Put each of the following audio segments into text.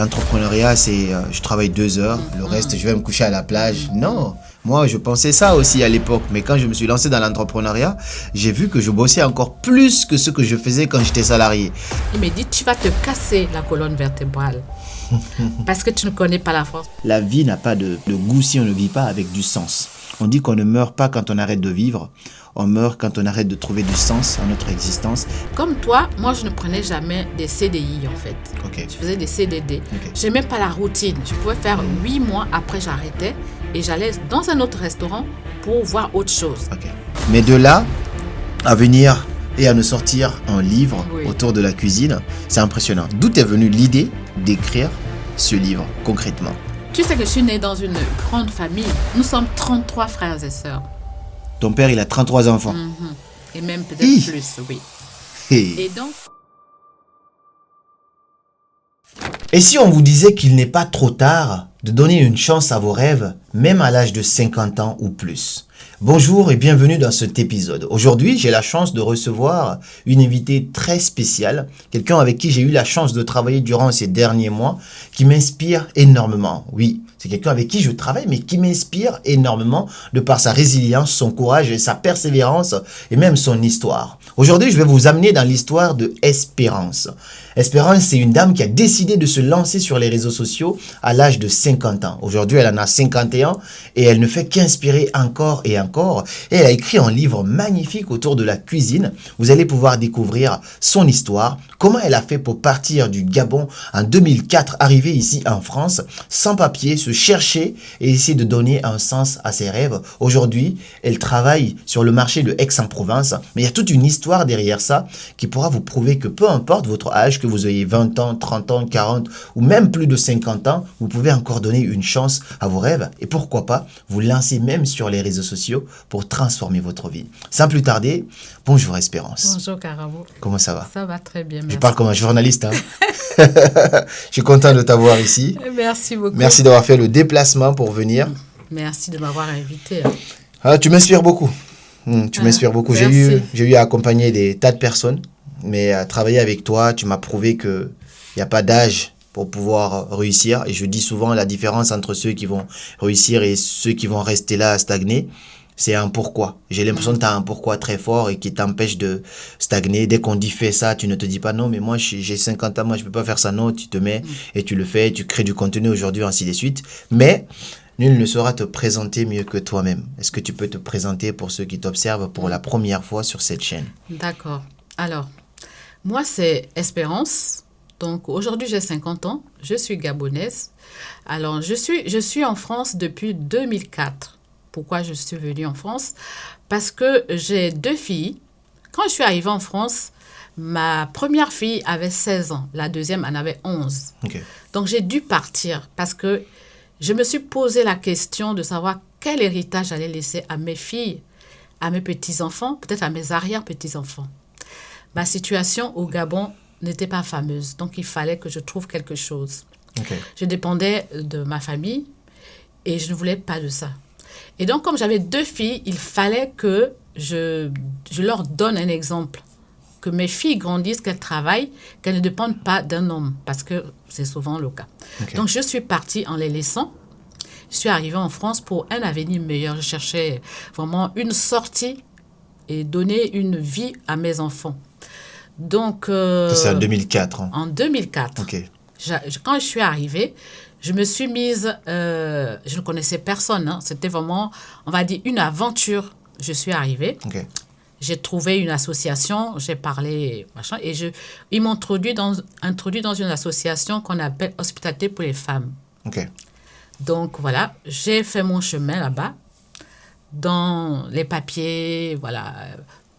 l'entrepreneuriat, c'est je travaille 2 heures, le reste, je vais me coucher à la plage. Non, moi, je pensais ça aussi à l'époque. Mais quand je me suis lancé dans l'entrepreneuriat, j'ai vu que je bossais encore plus que ce que je faisais quand j'étais salarié. Il me dit, tu vas te casser la colonne vertébrale parce que tu ne connais pas la France. La vie n'a pas de goût si on ne vit pas avec du sens. On dit qu'on ne meurt pas quand on arrête de vivre. On meurt quand on arrête de trouver du sens à notre existence. Comme toi, moi, je ne prenais jamais des CDI, en fait. Ok. Je faisais des CDD. Ok. Je n'aimais pas la routine. Je pouvais faire 8 mois, après j'arrêtais et j'allais dans un autre restaurant pour voir autre chose. Ok. Mais de là à venir et à nous sortir un livre Oui. autour de la cuisine, c'est impressionnant. D'où est venue l'idée d'écrire ce livre concrètement? Tu sais que je suis née dans une grande famille. Nous sommes 33 frères et sœurs. Ton père, il a 33 enfants. Et même peut-être Hi. plus, oui. Hey. Et donc, Et si on vous disait qu'il n'est pas trop tard de donner une chance à vos rêves, même à l'âge de 50 ans ou plus? Bonjour et bienvenue dans cet épisode. Aujourd'hui, j'ai la chance de recevoir une invitée très spéciale, quelqu'un avec qui j'ai eu la chance de travailler durant ces derniers mois, qui m'inspire énormément. Oui, c'est quelqu'un avec qui je travaille, mais qui m'inspire énormément de par sa résilience, son courage et sa persévérance et même son histoire. Aujourd'hui, je vais vous amener dans l'histoire de Espérance. Espérance, c'est une dame qui a décidé de se lancer sur les réseaux sociaux à l'âge de 50 ans. Aujourd'hui, elle en a 51 et elle ne fait qu'inspirer encore et encore. Et elle a écrit un livre magnifique autour de la cuisine. Vous allez pouvoir découvrir son histoire, comment elle a fait pour partir du Gabon en 2004, arriver ici en France, sans papier, se chercher et essayer de donner un sens à ses rêves. Aujourd'hui, elle travaille sur le marché de Aix-en-Provence, mais il y a toute une histoire derrière ça qui pourra vous prouver que peu importe votre âge, que vous ayez 20 ans, 30 ans, 40 ou même plus de 50 ans, vous pouvez encore donner une chance à vos rêves et pourquoi pas vous lancer même sur les réseaux sociaux pour transformer votre vie. Sans plus tarder, bonjour Espérance. bonjour Carabo. Comment ça va? Ça va très bien, Je merci. parle comme un journaliste. Hein? Je suis content de t'avoir ici. Merci beaucoup. Merci d'avoir fait le déplacement pour venir. Merci de m'avoir invité. Ah, tu m'inspires beaucoup. Tu m'inspires beaucoup. Merci. J'ai eu à accompagner des tas de personnes, mais à travailler avec toi, tu m'as prouvé qu'il n'y a pas d'âge pour pouvoir réussir. Et je dis souvent la différence entre ceux qui vont réussir et ceux qui vont rester là à stagner, c'est un pourquoi. J'ai l'impression que tu as un pourquoi très fort et qui t'empêche de stagner. Dès qu'on dit fais ça, tu ne te dis pas non, mais moi j'ai 50 ans, moi je peux pas faire ça. Non, tu te mets et tu le fais, tu crées du contenu aujourd'hui, ainsi de suite. Mais nul ne saura te présenter mieux que toi-même. Est-ce que tu peux te présenter pour ceux qui t'observent pour la première fois sur cette chaîne? D'accord. Alors, moi, c'est Espérance. Donc, aujourd'hui, j'ai 50 ans. Je suis gabonaise. Alors, je suis en France depuis 2004. Pourquoi je suis venue en France? Parce que j'ai 2 filles. Quand je suis arrivée en France, ma première fille avait 16 ans. La deuxième en avait 11. Ok. Donc, j'ai dû partir parce que je me suis posé la question de savoir quel héritage j'allais laisser à mes filles, à mes petits-enfants, peut-être à mes arrière-petits-enfants. Ma situation au Gabon n'était pas fameuse, donc il fallait que je trouve quelque chose. Ok. Je dépendais de ma famille et je ne voulais pas de ça. Et donc, comme j'avais 2 filles, il fallait que je leur donne un exemple. Que mes filles grandissent, qu'elles travaillent, qu'elles ne dépendent pas d'un homme, parce que c'est souvent le cas. Ok. Donc, je suis partie en les laissant. Je suis arrivée en France pour un avenir meilleur. Je cherchais vraiment une sortie et donner une vie à mes enfants. Donc, Ça, c'est en 2004. Hein. en 2004, Ok. quand je suis arrivée, je me suis mise, je ne connaissais personne, hein. C'était vraiment, on va dire, une aventure. Je suis arrivée, Ok. j'ai trouvé une association, j'ai parlé, machin, et ils m'ont introduit dans une association qu'on appelle Hospitalité pour les femmes. Ok. Donc voilà, j'ai fait mon chemin là-bas, dans les papiers, voilà,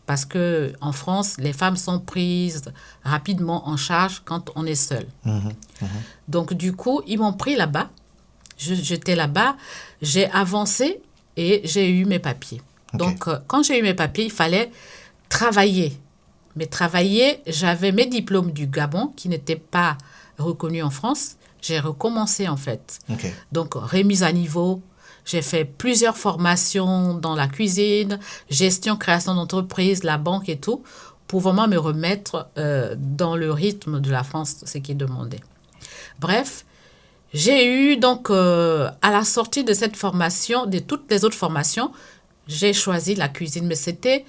parce que en France, les femmes sont prises rapidement en charge quand on est seul. Donc du coup, ils m'ont pris là-bas, j'étais là-bas, j'ai avancé et j'ai eu mes papiers. Ok. Donc quand j'ai eu mes papiers, il fallait travailler. Mais travailler, j'avais mes diplômes du Gabon qui n'étaient pas reconnus en France. J'ai recommencé en fait. Ok. Donc, remise à niveau. J'ai fait plusieurs formations dans la cuisine, gestion, création d'entreprise, la banque et tout, pour vraiment me remettre dans le rythme de la France, ce qui est demandé. Bref, J'ai eu donc, à la sortie de cette formation, de toutes les autres formations, j'ai choisi la cuisine. Mais c'était,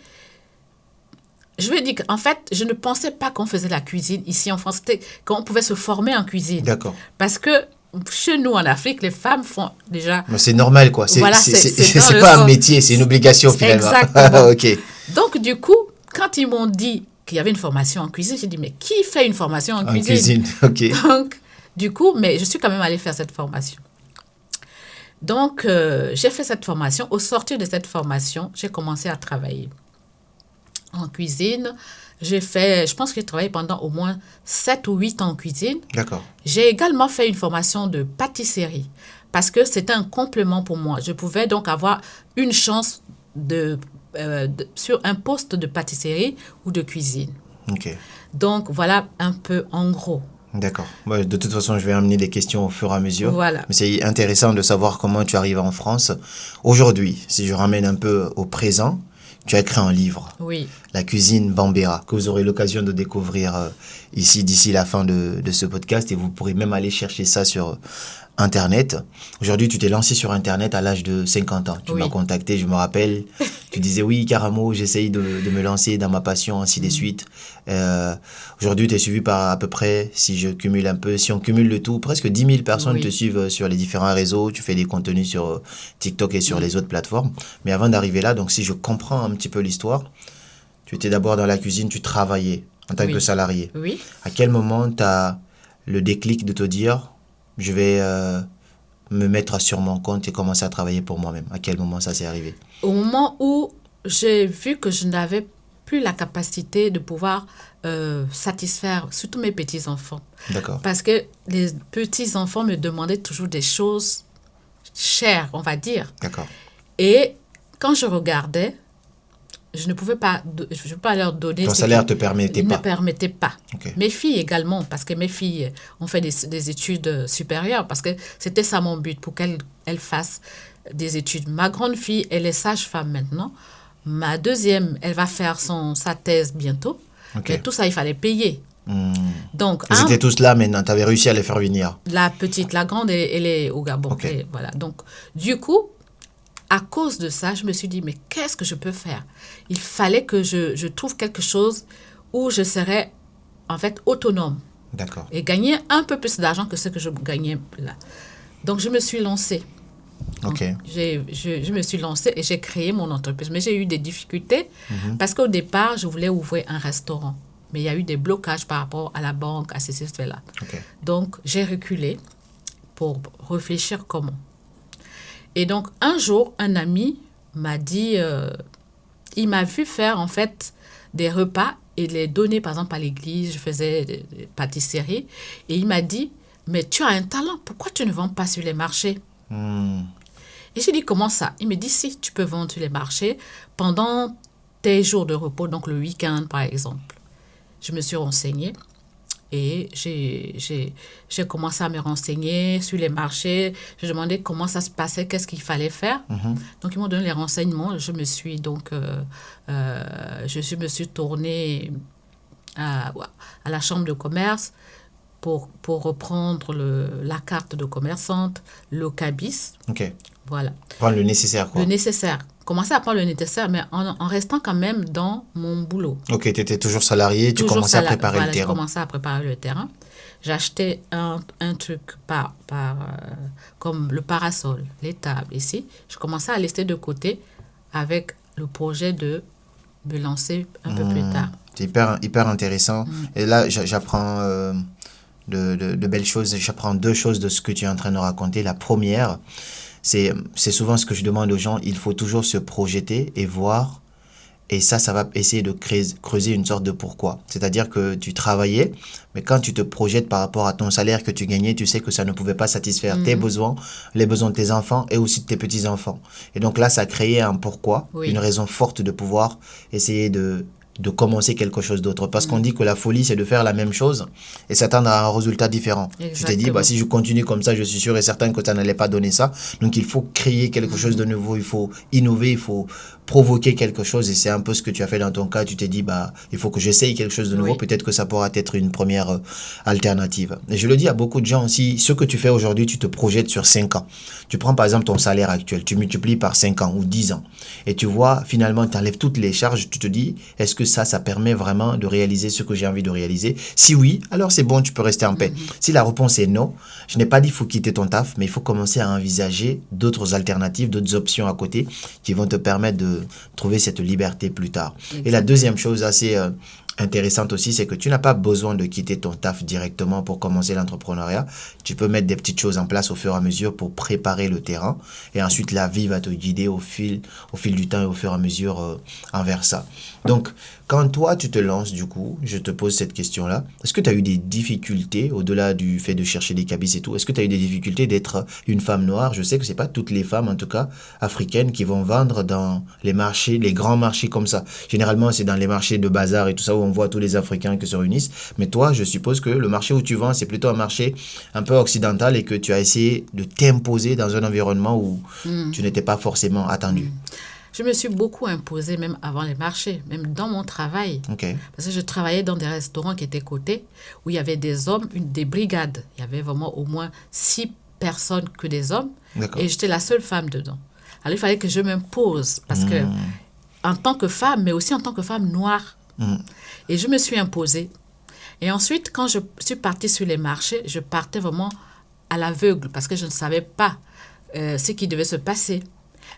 je veux dire qu'en fait, je ne pensais pas qu'on faisait la cuisine ici en France, c'était qu'on pouvait se former en cuisine. D'accord. Parce que chez nous, en Afrique, les femmes font déjà... Mais c'est normal, quoi. Voilà, C'est dans pas le un sang. métier, c'est une obligation, finalement. Exactement. Ok. Donc, du coup, quand ils m'ont dit qu'il y avait une formation en cuisine, j'ai dit, mais qui fait une formation en En cuisine, ok. Donc, du coup, mais je suis quand même allée faire cette formation. Donc, j'ai fait cette formation. Au sortir de cette formation, j'ai commencé à travailler en cuisine. Je pense que j'ai travaillé pendant au moins 7 ou 8 ans en cuisine. D'accord. J'ai également fait une formation de pâtisserie parce que c'était un complément pour moi. Je pouvais donc avoir une chance sur un poste de pâtisserie ou de cuisine. Ok. Donc, voilà un peu en gros. D'accord. Ouais, de toute façon, je vais amener des questions au fur et à mesure. Voilà. Mais c'est intéressant de savoir comment tu arrives en France. Aujourd'hui, si je ramène un peu au présent, tu as écrit un livre, Oui, La cuisine Bambera, que vous aurez l'occasion de découvrir ici d'ici la fin de ce podcast, et vous pourrez même aller chercher ça sur Internet. Aujourd'hui, tu t'es lancé sur Internet à l'âge de 50 ans. Tu Oui. m'as contacté, je me rappelle. Tu disais oui, Caramo, j'essaye de me lancer dans ma passion, ainsi de suite. Aujourd'hui, tu es suivi par à peu près, si je cumule un peu, si on cumule le tout, presque 10 000 personnes Oui. te suivent sur les différents réseaux. Tu fais des contenus sur TikTok et sur les autres plateformes. Mais avant d'arriver là, donc si je comprends un petit peu l'histoire, tu étais d'abord dans la cuisine, tu travaillais en tant Oui. que salarié. oui. À quel moment tu as le déclic de te dire, je vais me mettre sur mon compte et commencer à travailler pour moi-même? À quel moment ça s'est arrivé? Au moment où j'ai vu que je n'avais plus la capacité de pouvoir satisfaire surtout mes petits-enfants. D'accord. Parce que les petits-enfants me demandaient toujours des choses chères, on va dire. D'accord. Et quand je regardais, je ne pouvais pas leur donner Ton ce salaire qui te permettait ne pas. permettait pas. Ok. Mes filles également, parce que mes filles ont fait des études supérieures, parce que c'était ça mon but, pour qu'elles fassent des études. Ma grande fille, elle est sage-femme maintenant. Ma deuxième, elle va faire sa thèse bientôt. Ok. Mais tout ça, il fallait payer. Donc, Ils étaient tous là maintenant, tu avais réussi à les faire venir. la petite, la grande, elle est au Gabon. Ok. Et voilà. Donc, du coup, à cause de ça, je me suis dit, mais qu'est-ce que je peux faire? Il fallait que je trouve quelque chose où je serais, en fait, autonome D'accord. et gagner un peu plus d'argent que ce que je gagnais là. Donc, je me suis lancée. Ok. Je me suis lancée et j'ai créé mon entreprise. Mais j'ai eu des difficultés parce qu'au départ, je voulais ouvrir un restaurant. Mais il y a eu des blocages par rapport à la banque, à ces aspects-là. Ok. Donc, j'ai reculé pour réfléchir comment. Et donc, un jour, un ami m'a dit, il m'a vu faire en fait des repas et les donner par exemple à l'église. Je faisais des pâtisseries. Et il m'a dit, mais tu as un talent, pourquoi tu ne vends pas sur les marchés? Et j'ai dit, comment ça? Il me dit, si, tu peux vendre sur les marchés pendant tes jours de repos, donc le week-end par exemple. Je me suis renseignée et j'ai commencé à me renseigner sur les marchés. Je demandais comment ça se passait, qu'est-ce qu'il fallait faire. Donc, ils m'ont donné les renseignements. Je me suis donc je me suis tournée à la chambre de commerce pour reprendre la carte de commerçante, le cabis. Ok. Voilà. Prendre le nécessaire, quoi. Le nécessaire. Commencer à prendre le nécessaire, mais en restant quand même dans mon boulot. Ok, tu étais toujours salarié, tu Toujours commençais à préparer voilà, le terrain. je commençais à préparer le terrain. J'achetais un truc comme le parasol, les tables ici. Je commençais à laisser de côté avec le projet de me lancer un peu plus tard. C'est hyper intéressant. Et là, j'apprends de belles choses. J'apprends deux choses de ce que tu es en train de raconter. La première, c'est souvent ce que je demande aux gens. Il faut toujours se projeter et voir. Et ça va essayer de creuser une sorte de pourquoi. C'est-à-dire que tu travaillais, mais quand tu te projettes par rapport à ton salaire que tu gagnais, tu sais que ça ne pouvait pas satisfaire tes besoins, les besoins de tes enfants et aussi de tes petits-enfants. Et donc là, ça a créé un pourquoi, Oui. une raison forte de pouvoir essayer de commencer quelque chose d'autre. Parce qu'on dit que la folie, c'est de faire la même chose et s'attendre à un résultat différent. Tu t'es dit, si je continue comme ça, je suis sûr et certain que ça n'allait pas donner ça. Donc, il faut créer quelque chose de nouveau, il faut innover, il faut provoquer quelque chose. Et c'est un peu ce que tu as fait dans ton cas. Tu t'es dit, il faut que j'essaye quelque chose de nouveau. Oui. Peut-être que ça pourra être une première alternative. Et je le dis à beaucoup de gens aussi, ce que tu fais aujourd'hui, tu te projettes sur 5 ans. Tu prends par exemple ton salaire actuel, tu multiplies par 5 ans ou 10 ans. Et tu vois, finalement, tu enlèves toutes les charges. Tu te dis, est-ce que ça permet vraiment de réaliser ce que j'ai envie de réaliser? Si oui, alors c'est bon, tu peux rester en paix. Si la réponse est non, je n'ai pas dit qu'il faut quitter ton taf, mais il faut commencer à envisager d'autres alternatives, d'autres options à côté qui vont te permettre de trouver cette liberté plus tard. Exactement. Et la deuxième chose assez intéressante aussi, c'est que tu n'as pas besoin de quitter ton taf directement pour commencer l'entrepreneuriat. Tu peux mettre des petites choses en place au fur et à mesure pour préparer le terrain et ensuite la vie va te guider au fil du temps et au fur et à mesure envers ça. Donc, quand toi, tu te lances, du coup, je te pose cette question-là. Est-ce que tu as eu des difficultés, au-delà du fait de chercher des cabis et tout, est-ce que tu as eu des difficultés d'être une femme noire? Je sais que ce n'est pas toutes les femmes, en tout cas, africaines, qui vont vendre dans les marchés, les grands marchés comme ça. Généralement, c'est dans les marchés de bazar et tout ça, où on voit tous les Africains qui se réunissent. Mais toi, je suppose que le marché où tu vends, c'est plutôt un marché un peu occidental et que tu as essayé de t'imposer dans un environnement où tu n'étais pas forcément attendu. Je me suis beaucoup imposée même avant les marchés, même dans mon travail. Okay. Parce que je travaillais dans des restaurants qui étaient cotés, où il y avait des hommes, des brigades. Il y avait vraiment au moins 6 personnes que des hommes. D'accord. Et j'étais la seule femme dedans. Alors il fallait que je m'impose, parce que en tant que femme, mais aussi en tant que femme noire. Et je me suis imposée. Et ensuite, quand je suis partie sur les marchés, je partais vraiment à l'aveugle, parce que je ne savais pas ce qui devait se passer.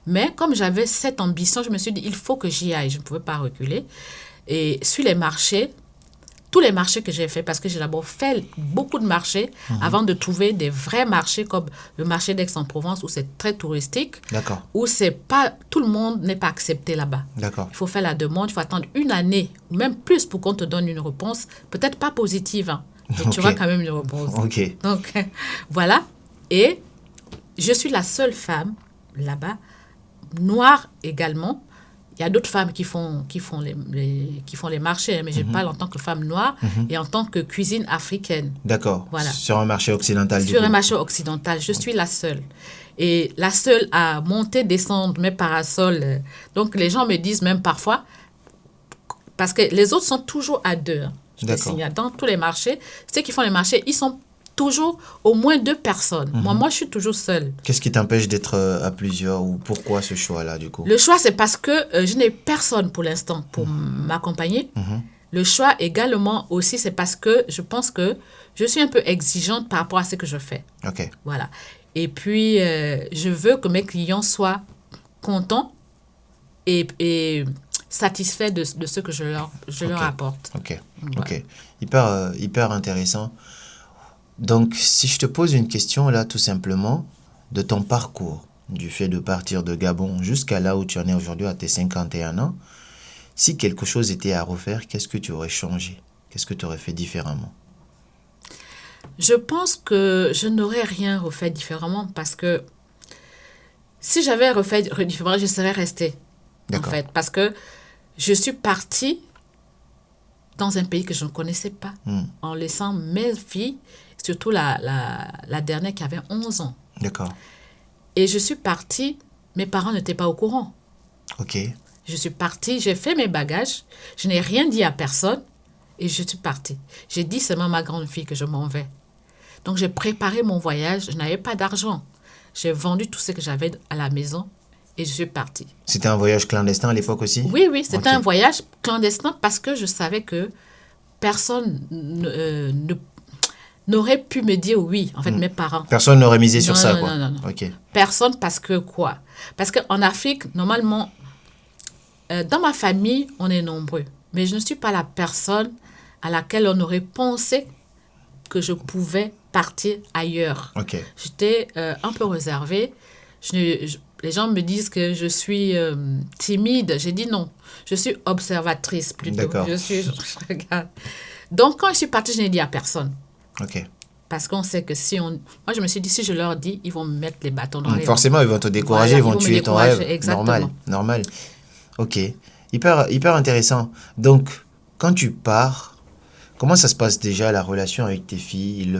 Mais comme j'avais cette ambition, je me suis dit, il faut que j'y aille. Je ne pouvais pas reculer. Et sur les marchés, tous les marchés que j'ai faits, parce que j'ai d'abord fait beaucoup de marchés avant de trouver des vrais marchés comme le marché d'Aix-en-Provence, où c'est très touristique. D'accord. Où c'est pas, tout le monde n'est pas accepté là-bas. D'accord. Il faut faire la demande, il faut attendre 1 année, ou même plus pour qu'on te donne une réponse. Peut-être pas positive, hein, mais tu auras quand même une réponse. Okay. Donc, voilà. Et je suis la seule femme là-bas, noire également. Il y a d'autres femmes qui font les marchés, mais je parle en tant que femme noire et en tant que cuisine africaine. D'accord. Voilà. Sur un marché occidental. Sur un marché occidental, je suis la seule. Et la seule à monter, descendre mes parasols. Donc, les gens me disent même parfois, parce que les autres sont toujours à 2. Hein, je te signale, dans tous les marchés, ceux qui font les marchés, ils sont toujours au moins 2 personnes. Moi, je suis toujours seule. Qu'est-ce qui t'empêche d'être à plusieurs ou pourquoi ce choix-là, du coup? Le choix, c'est parce que je n'ai personne pour l'instant pour m'accompagner. Le choix également aussi, c'est parce que je pense que je suis un peu exigeante par rapport à ce que je fais. OK. Voilà. Et puis, je veux que mes clients soient contents et satisfaits de ce que je leur apporte. OK. Voilà. OK. Hyper intéressant. Donc, si je te pose une question là, tout simplement, de ton parcours, du fait de partir de Gabon jusqu'à là où tu en es aujourd'hui à tes 51 ans, si quelque chose était à refaire, qu'est-ce que tu aurais changé? Qu'est-ce que tu aurais fait différemment? Je pense que je n'aurais rien refait différemment parce que si j'avais refait différemment, je serais restée. D'accord. En fait, parce que je suis partie dans un pays que je ne connaissais pas en laissant mes filles, surtout la dernière qui avait 11 ans. D'accord. Et je suis partie, mes parents n'étaient pas au courant. OK. Je suis partie, j'ai fait mes bagages, je n'ai rien dit à personne et je suis partie. J'ai dit seulement à ma grande fille que je m'en vais. Donc j'ai préparé mon voyage, je n'avais pas d'argent. J'ai vendu tout ce que j'avais à la maison et je suis partie. C'était un voyage clandestin à l'époque aussi? Oui, c'était un voyage clandestin parce que je savais que personne n'aurait pu me dire oui, en fait, mes parents. Personne n'aurait misé sur ça, non, quoi. Non. OK. Personne parce que quoi? Parce qu'en Afrique, normalement, dans ma famille, on est nombreux. Mais je ne suis pas la personne à laquelle on aurait pensé que je pouvais partir ailleurs. OK. J'étais un peu réservée. Les gens me disent que je suis timide. J'ai dit non. Je suis observatrice plutôt. D'accord. Je regarde. Donc, quand je suis partie, je n'ai dit à personne. OK. Parce qu'on sait que si on... Moi, je me suis dit, si je leur dis, ils vont me mettre les bâtons dans les roues. Forcément, ils vont te décourager, Voilà, ils vont tuer ton rêve. Exactement. Normal. OK. hyper intéressant. Donc, quand tu pars, comment ça se passe déjà la relation avec tes filles? Elles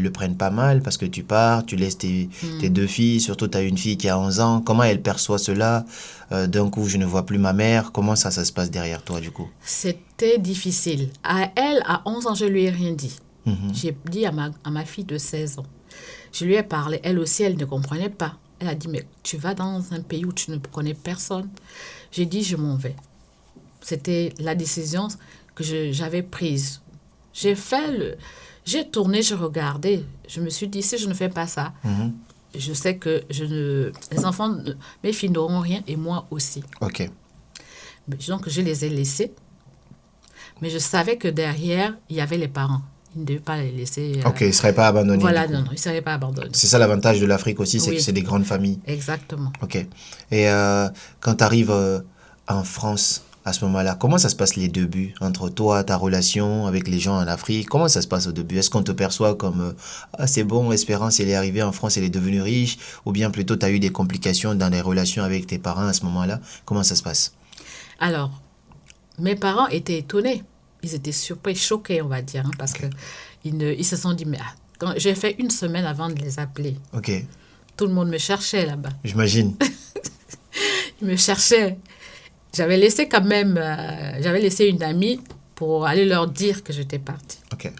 le prennent pas mal parce que tu pars, tu laisses tes deux filles, surtout tu as une fille qui a 11 ans. Comment elle perçoit cela? D'un coup, je ne vois plus ma mère. Comment ça se passe derrière toi du coup? C'était difficile. À 11 ans, je lui ai rien dit. Mhm. J'ai dit à ma fille de 16 ans. Je lui ai parlé. Elle aussi, elle ne comprenait pas. Elle a dit, mais tu vas dans un pays où tu ne connais personne. J'ai dit, je m'en vais. C'était la décision que j'avais prise. J'ai tourné, je regardais. Je me suis dit, si je ne fais pas ça, Mhm. je sais que les enfants, mes filles n'auront rien et moi aussi. Ok. Donc, je les ai laissés. Mais je savais que derrière, il y avait les parents. Ils ne devaient pas les laisser. Ok, ils ne seraient pas abandonnés. Voilà, Du coup. non, ils ne seraient pas abandonnés. C'est ça l'avantage de l'Afrique aussi, c'est Oui. que c'est des grandes familles. Exactement. Ok. Et quand tu arrives en France, à ce moment-là, comment ça se passe les débuts entre toi, ta relation avec les gens en Afrique? Comment ça se passe au début? Est-ce qu'on te perçoit comme ah, c'est bon, Espérance, elle est arrivée en France, elle est devenue riche? Ou bien plutôt, tu as eu des complications dans les relations avec tes parents à ce moment-là? Comment ça se passe? Alors, mes parents étaient étonnés. Ils étaient surpris, choqués, on va dire, hein, parce que ils se sont dit, mais quand j'ai fait une semaine avant de les appeler. Ok, Tout le monde me cherchait là-bas. j'imagine. Ils me cherchaient. J'avais laissé quand même, j'avais laissé une amie pour aller leur dire que j'étais partie. Ok.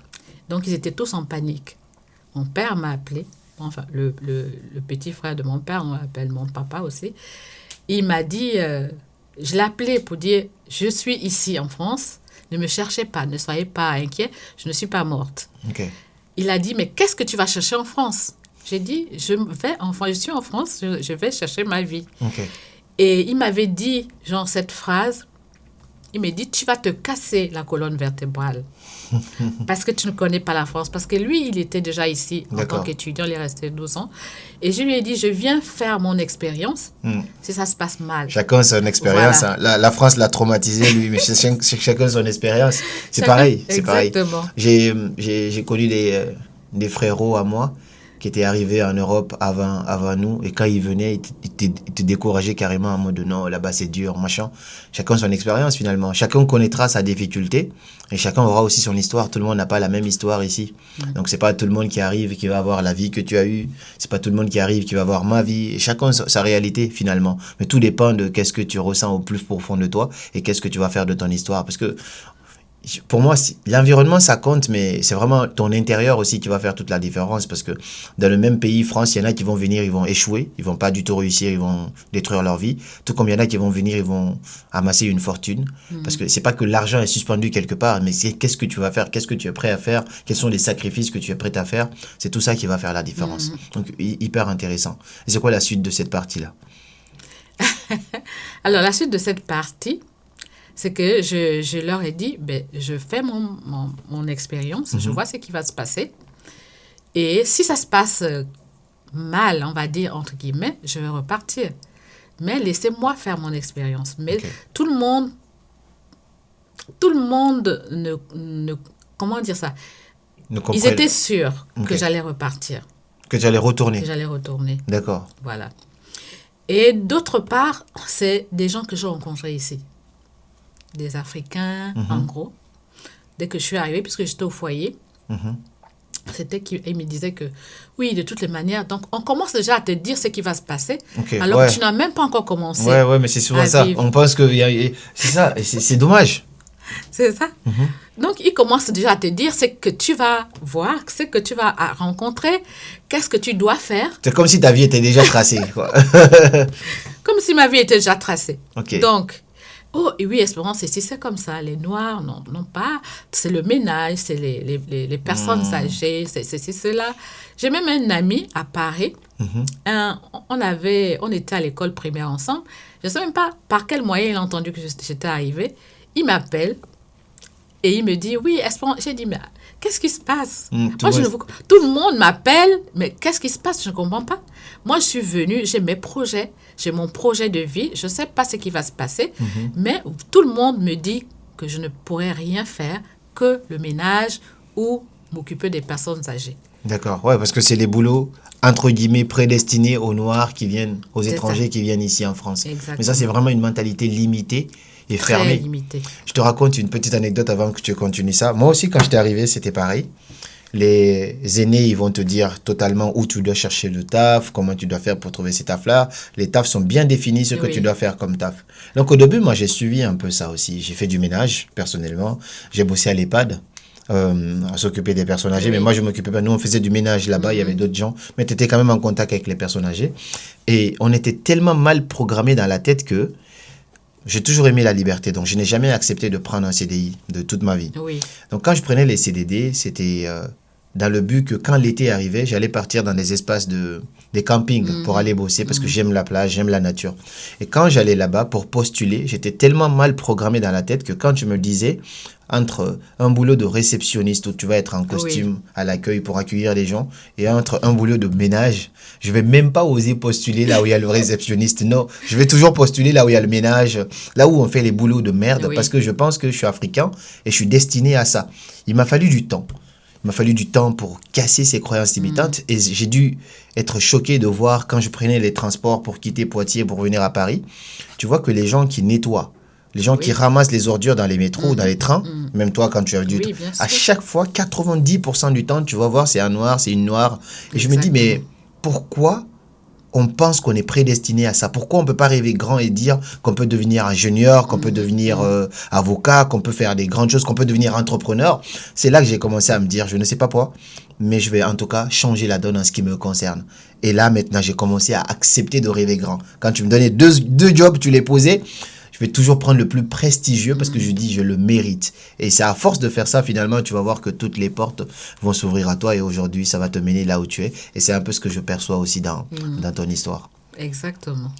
Donc, ils étaient tous en panique. Mon père m'a appelé, enfin, le petit frère de mon père, on l'appelle mon papa aussi. Il m'a dit, je l'ai appelé pour dire, je suis ici en France, ne me cherchez pas, ne soyez pas inquiets, je ne suis pas morte. Ok. Il a dit, mais qu'est-ce que tu vas chercher en France? J'ai dit, je suis en France, je vais chercher ma vie. Ok. Et il m'avait dit, genre, cette phrase, il m'a dit, tu vas te casser la colonne vertébrale parce que tu ne connais pas la France. Parce que lui, il était déjà ici en D'accord. tant qu'étudiant, il est resté 12 ans. Et je lui ai dit, je viens faire mon expérience si ça se passe mal. Chacun son expérience. Voilà. Hein. La France l'a traumatisé, lui, mais chacun son expérience. C'est Chacun- pareil. C'est pareil. Exactement. J'ai connu des frérots à moi qui étaient arrivés en Europe avant nous. Et quand ils venaient, ils te décourageaient carrément en mode non, là-bas c'est dur, machin. Chacun son expérience finalement. Chacun connaîtra sa difficulté et chacun aura aussi son histoire. Tout le monde n'a pas la même histoire ici. Donc c'est pas tout le monde qui arrive et qui va avoir la vie que tu as eue. C'est pas tout le monde qui arrive qui va avoir ma vie. Et chacun sa réalité finalement. Mais tout dépend de qu'est-ce que tu ressens au plus profond de toi et qu'est-ce que tu vas faire de ton histoire. Parce que pour moi, l'environnement, ça compte, mais c'est vraiment ton intérieur aussi qui va faire toute la différence. Parce que dans le même pays, France, il y en a qui vont venir, ils vont échouer, ils vont pas du tout réussir, ils vont détruire leur vie. Tout comme il y en a qui vont venir, ils vont amasser une fortune. Parce que c'est pas que l'argent est suspendu quelque part, mais c'est qu'est-ce que tu vas faire, qu'est-ce que tu es prêt à faire, quels sont les sacrifices que tu es prêt à faire. C'est tout ça qui va faire la différence. Donc, hyper intéressant. Et c'est quoi la suite de cette partie-là? Alors, la suite de cette partie, c'est que je leur ai dit, ben, je fais mon expérience, je vois ce qui va se passer. Et si ça se passe mal, on va dire, entre guillemets, je vais repartir. Mais laissez-moi faire mon expérience. Mais Ok. tout le monde ne comment dire ça? Ne Ils comprennent- étaient sûrs que Ok. j'allais repartir, Que tu allais retourner. que j'allais retourner. D'accord. Voilà. Et d'autre part, c'est des gens que j'ai rencontrés ici. Des Africains, en gros. Dès que je suis arrivée, puisque j'étais au foyer, c'était qu'ils me disaient que, oui, de toutes les manières, donc on commence déjà à te dire ce qui va se passer, Ok, alors ouais. que tu n'as même pas encore commencé. Ouais, mais c'est souvent à ça. vivre. On pense que c'est ça, et c'est dommage. C'est ça. Donc, ils commencent déjà à te dire ce que tu vas voir, ce que tu vas rencontrer, qu'est-ce que tu dois faire, C'est comme si ta vie était déjà tracée, quoi. comme si ma vie était déjà tracée. Ok. Donc, oh, et oui, Espérance, ici, c'est comme ça. Les Noirs, non, non pas. C'est le ménage, c'est les personnes âgées, c'est ceci, cela. J'ai même un ami à Paris. On était à l'école primaire ensemble. Je ne sais même pas par quel moyen il a entendu que j'étais arrivée. Il m'appelle et il me dit, oui, Espérance. J'ai dit, mais qu'est-ce qui se passe? Tout le monde m'appelle, mais qu'est-ce qui se passe? Je ne comprends pas. Moi, je suis venue, j'ai mes projets, j'ai mon projet de vie. Je ne sais pas ce qui va se passer, mais tout le monde me dit que je ne pourrais rien faire que le ménage ou m'occuper des personnes âgées. D'accord, ouais, parce que c'est les boulots, entre guillemets, prédestinés aux Noirs qui viennent, aux C'est étrangers ça. qui viennent ici en France. Exactement. Mais ça, c'est vraiment une mentalité limitée. est très fermé. limité. Je te raconte une petite anecdote avant que tu continues ça. Moi aussi, quand j'étais arrivé, c'était pareil. Les aînés, ils vont te dire totalement où tu dois chercher le taf, comment tu dois faire pour trouver ces tafs-là. Les tafs sont bien définis, ce que tu dois faire comme taf. Donc au début, moi, j'ai suivi un peu ça aussi. J'ai fait du ménage, personnellement. J'ai bossé à l'EHPAD. À s'occuper des personnes âgées, mais moi je m'occupais pas. Nous on faisait du ménage là-bas, il y avait d'autres gens, mais tu étais quand même en contact avec les personnes âgées. Et on était tellement mal programmé dans la tête que j'ai toujours aimé la liberté, donc je n'ai jamais accepté de prendre un CDI de toute ma vie. Oui. Donc quand je prenais les CDD, c'était dans le but que quand l'été arrivait, j'allais partir dans des espaces des campings pour aller bosser parce que j'aime la plage, j'aime la nature. Et quand j'allais là-bas pour postuler, j'étais tellement mal programmé dans la tête que quand tu me disais entre un boulot de réceptionniste où tu vas être en costume à l'accueil pour accueillir les gens et entre un boulot de ménage, je vais même pas oser postuler là où il y a le réceptionniste. Non, je vais toujours postuler là où il y a le ménage, là où on fait les boulots de merde parce que je pense que je suis africain et je suis destiné à ça. Il m'a fallu du temps. Il m'a fallu du temps pour casser ces croyances limitantes et j'ai dû être choqué de voir quand je prenais les transports pour quitter Poitiers pour venir à Paris. Tu vois que les gens qui nettoient, les gens qui ramassent les ordures dans les métros, dans les trains, même toi quand tu as du à chaque fois, 90% du temps, tu vas voir, c'est un noir, c'est une noire. Et je me dis, mais pourquoi on pense qu'on est prédestiné à ça? Pourquoi on ne peut pas rêver grand et dire qu'on peut devenir ingénieur, qu'on peut devenir avocat, qu'on peut faire des grandes choses, qu'on peut devenir entrepreneur? C'est là que j'ai commencé à me dire, je ne sais pas pourquoi, mais je vais en tout cas changer la donne en ce qui me concerne. Et là, maintenant, j'ai commencé à accepter de rêver grand. Quand tu me donnais deux jobs, tu les posais, je vais toujours prendre le plus prestigieux parce que je dis, je le mérite. Et c'est à force de faire ça, finalement, tu vas voir que toutes les portes vont s'ouvrir à toi et aujourd'hui, ça va te mener là où tu es. Et c'est un peu ce que je perçois aussi dans ton histoire. Exactement.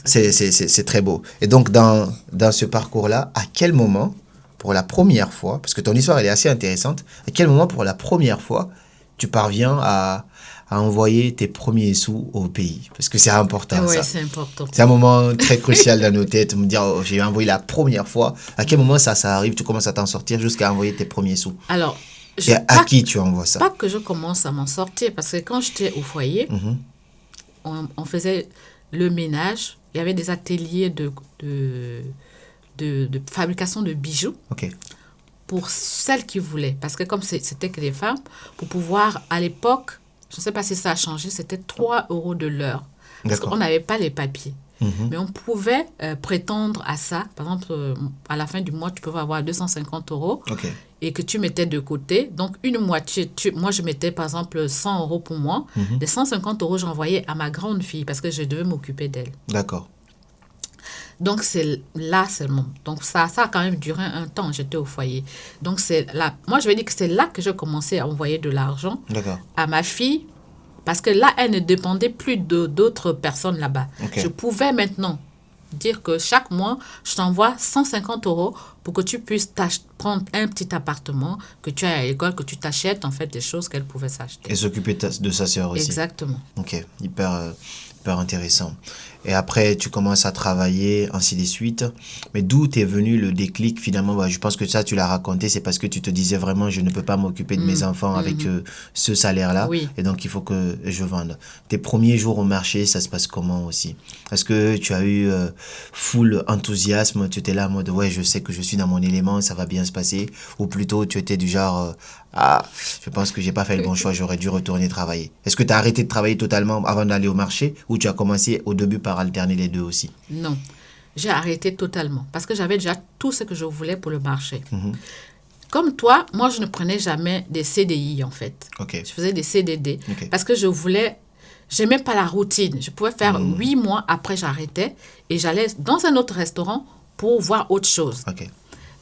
C'est très beau. Et donc, dans ce parcours-là, à quel moment, pour la première fois, parce que ton histoire, elle est assez intéressante, à quel moment, pour la première fois, tu parviens à envoyer tes premiers sous au pays? Parce que c'est important, Oui, ça. c'est important. C'est un moment très crucial dans nos têtes. Me dire, oh, j'ai envoyé la première fois. À quel moment ça arrive? Tu commences à t'en sortir jusqu'à envoyer tes premiers sous. Alors, et à qui tu envoies ça? Pas que je commence à m'en sortir, parce que quand j'étais au foyer, on faisait le ménage. Il y avait des ateliers de fabrication de bijoux. OK. Pour celles qui voulaient. Parce que comme c'était que des femmes, pour pouvoir, à l'époque, je ne sais pas si ça a changé, c'était 3 € de l'heure. Parce qu'on n'avait pas les papiers. Mais on pouvait prétendre à ça. Par exemple, à la fin du mois, tu pouvais avoir 250 € et que tu mettais de côté. Donc, une moitié, moi, je mettais, par exemple, 100 € pour moi. Les 150 €, j'envoyais à ma grande fille parce que je devais m'occuper d'elle. D'accord. Donc, c'est là seulement. Donc, ça a quand même duré un temps. J'étais au foyer. Donc, c'est là. Moi, je vais dire que c'est là que j'ai commencé à envoyer de l'argent à ma fille. Parce que là, elle ne dépendait plus d'autres personnes là-bas. Je pouvais maintenant dire que chaque mois, je t'envoie 150 € pour que tu puisses prendre un petit appartement, que tu as à l'école, que tu t'achètes en fait des choses qu'elle pouvait s'acheter. Et s'occuper de sa sœur aussi. Exactement. Ok, hyper intéressant. Et après, tu commences à travailler, ainsi de suite. Mais d'où t'es venu le déclic finalement? Je pense que ça, tu l'as raconté, c'est parce que tu te disais vraiment, je ne peux pas m'occuper de mes enfants avec ce salaire-là. Et donc, il faut que je vende. Tes premiers jours au marché, ça se passe comment aussi? Est-ce que tu as eu full enthousiasme? Tu étais là en mode, ouais, je sais que je suis dans mon élément, ça va bien se passer? Ou plutôt, tu étais du genre, je pense que j'ai pas fait le bon choix, j'aurais dû retourner travailler. Est-ce que tu as arrêté de travailler totalement avant d'aller au marché ou tu as commencé au début par alterner les deux aussi? Non, j'ai arrêté totalement parce que j'avais déjà tout ce que je voulais pour le marché. Comme toi, moi, je ne prenais jamais des CDI en fait. Je faisais des CDD parce que j'aimais pas la routine. Je pouvais faire 8 mois, après j'arrêtais et j'allais dans un autre restaurant pour voir autre chose.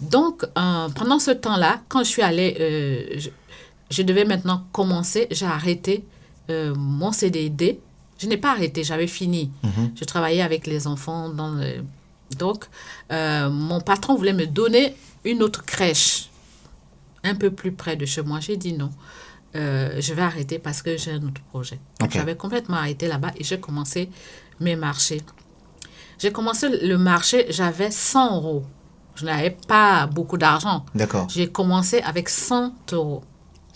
Donc, pendant ce temps-là, quand je suis allée, je devais maintenant commencer, j'ai arrêté mon CDD. Je n'ai pas arrêté, j'avais fini. Je travaillais avec les enfants. Donc, mon patron voulait me donner une autre crèche, un peu plus près de chez moi. J'ai dit non, je vais arrêter parce que j'ai un autre projet. Donc, j'avais complètement arrêté là-bas et j'ai commencé mes marchés. J'ai commencé le marché, j'avais 100 €. Je n'avais pas beaucoup d'argent. J'ai commencé avec 100 €.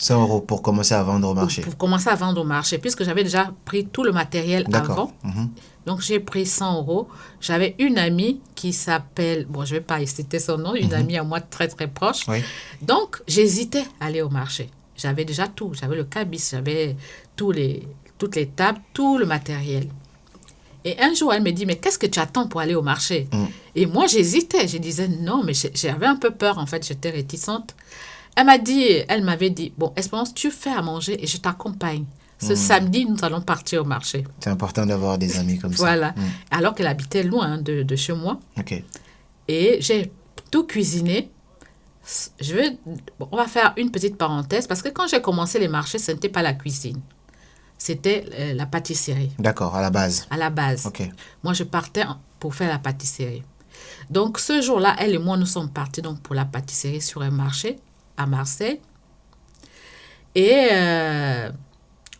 100 € pour commencer à vendre au marché. Pour commencer à vendre au marché, puisque j'avais déjà pris tout le matériel D'accord. avant. Donc, j'ai pris 100 €. J'avais une amie qui s'appelle, bon, je ne vais pas citer son nom, une amie à moi très, très proche. Oui. Donc, j'hésitais à aller au marché. J'avais déjà tout. J'avais le cabis, j'avais toutes les tables, tout le matériel. Et un jour, elle me dit, mais qu'est-ce que tu attends pour aller au marché? Et moi, j'hésitais. Je disais non, mais j'avais un peu peur, en fait. J'étais réticente. Elle m'avait dit, bon, Espérance, tu fais à manger et je t'accompagne. Ce samedi, nous allons partir au marché. C'est important d'avoir des amis comme ça. Voilà. Alors qu'elle habitait loin de chez moi. Ok. Et j'ai tout cuisiné. On va faire une petite parenthèse parce que quand j'ai commencé les marchés, ce n'était pas la cuisine. C'était la pâtisserie. D'accord, à la base. À la base. Ok. Moi, je partais pour faire la pâtisserie. Donc, ce jour-là, elle et moi, nous sommes partis donc, pour la pâtisserie sur un marché à Marseille. Et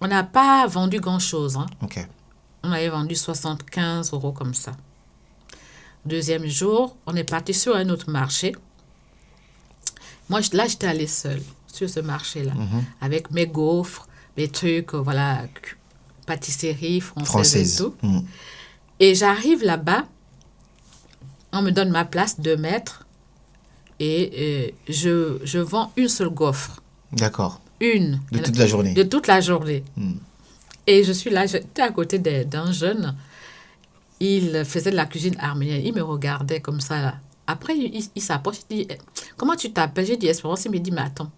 on n'a pas vendu grand-chose. Hein. Ok. On avait vendu 75 € comme ça. Deuxième jour, on est parti sur un autre marché. Moi, là, j'étais allée seule sur ce marché-là, avec mes gaufres, mes trucs, voilà, pâtisserie française et tout. Et j'arrive là-bas, on me donne ma place, 2 mètres, et je vends une seule gaufre. D'accord. Une. De toute la journée. De toute la journée. Et je suis là, j'étais à côté d'un jeune, il faisait de la cuisine arménienne, il me regardait comme ça, là. Après, il s'approche, il dit, comment tu t'appelles? J'ai dit Espérance, il me dit, mais attends,